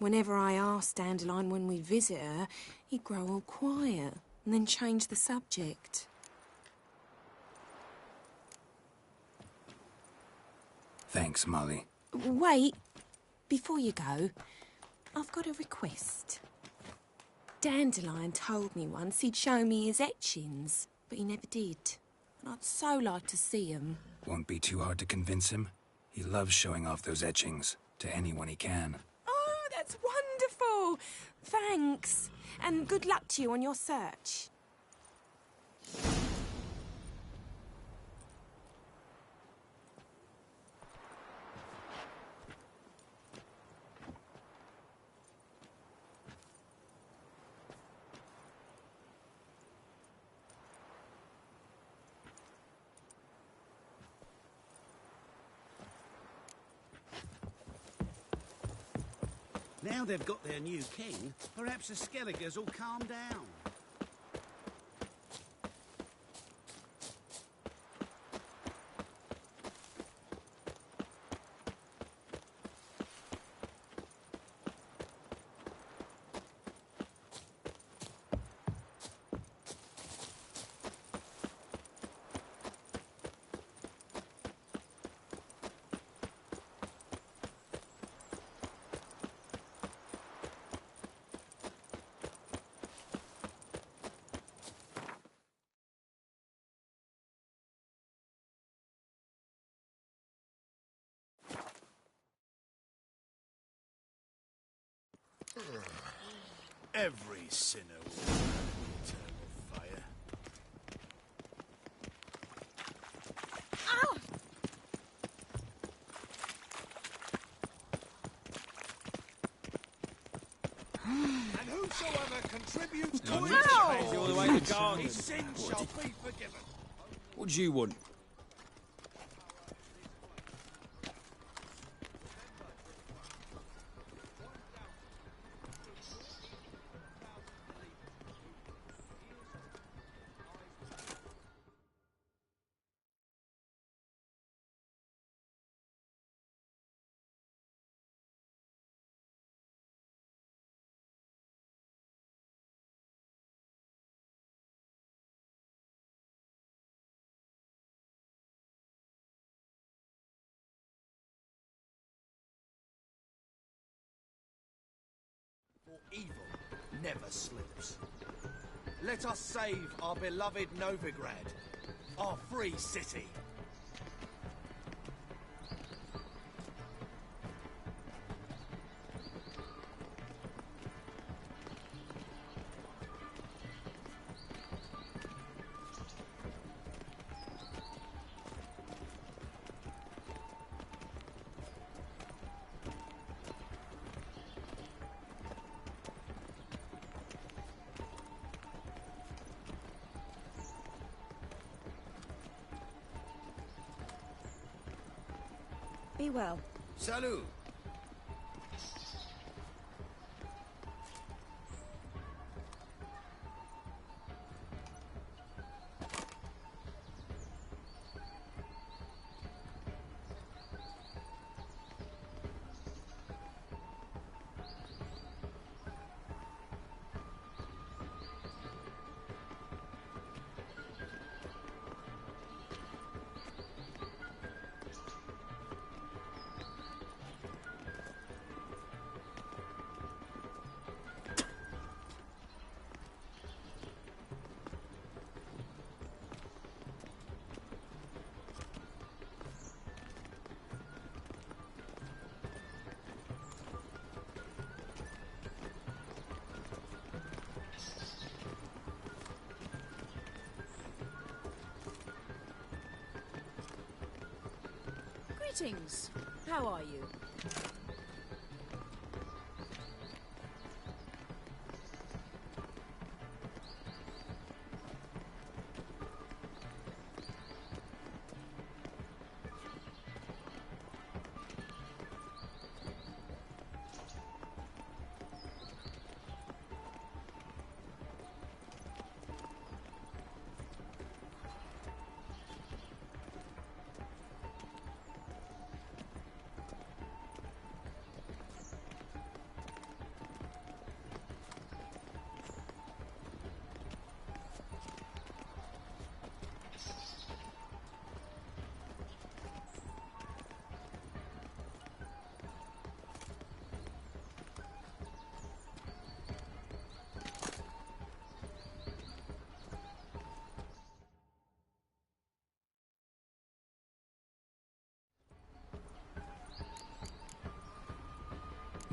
Whenever I asked Dandelion when we'd visit her, he'd grow all quiet and then change the subject. Thanks, Molly. Wait. Before you go, I've got a request. Dandelion told me once he'd show me his etchings, but he never did. And I'd so like to see 'em. Won't be too hard to convince him. He loves showing off those etchings to anyone he can. Oh, that's wonderful! Thanks. And good luck to you on your search. Now they've got their new king, perhaps the Skelligers will calm down. Every sinner will burn in eternal fire. Ow! And whosoever contributes to No, his crazy all the way to garden. his sin shall be forgiven. What do you want? For evil never sleeps. Let us save our beloved Novigrad, our free city. Be well. Salut. Greetings. How are you?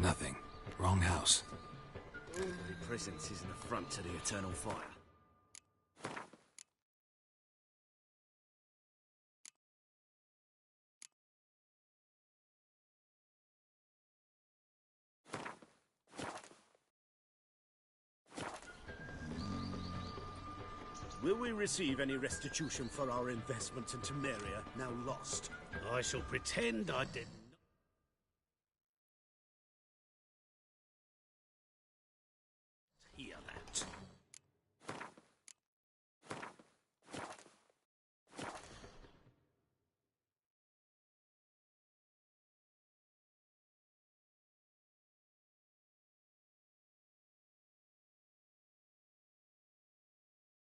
Nothing. Wrong house. My presence is an affront to the Eternal Fire. Will we receive any restitution for our investment in Temeria, now lost? I shall pretend I didn't.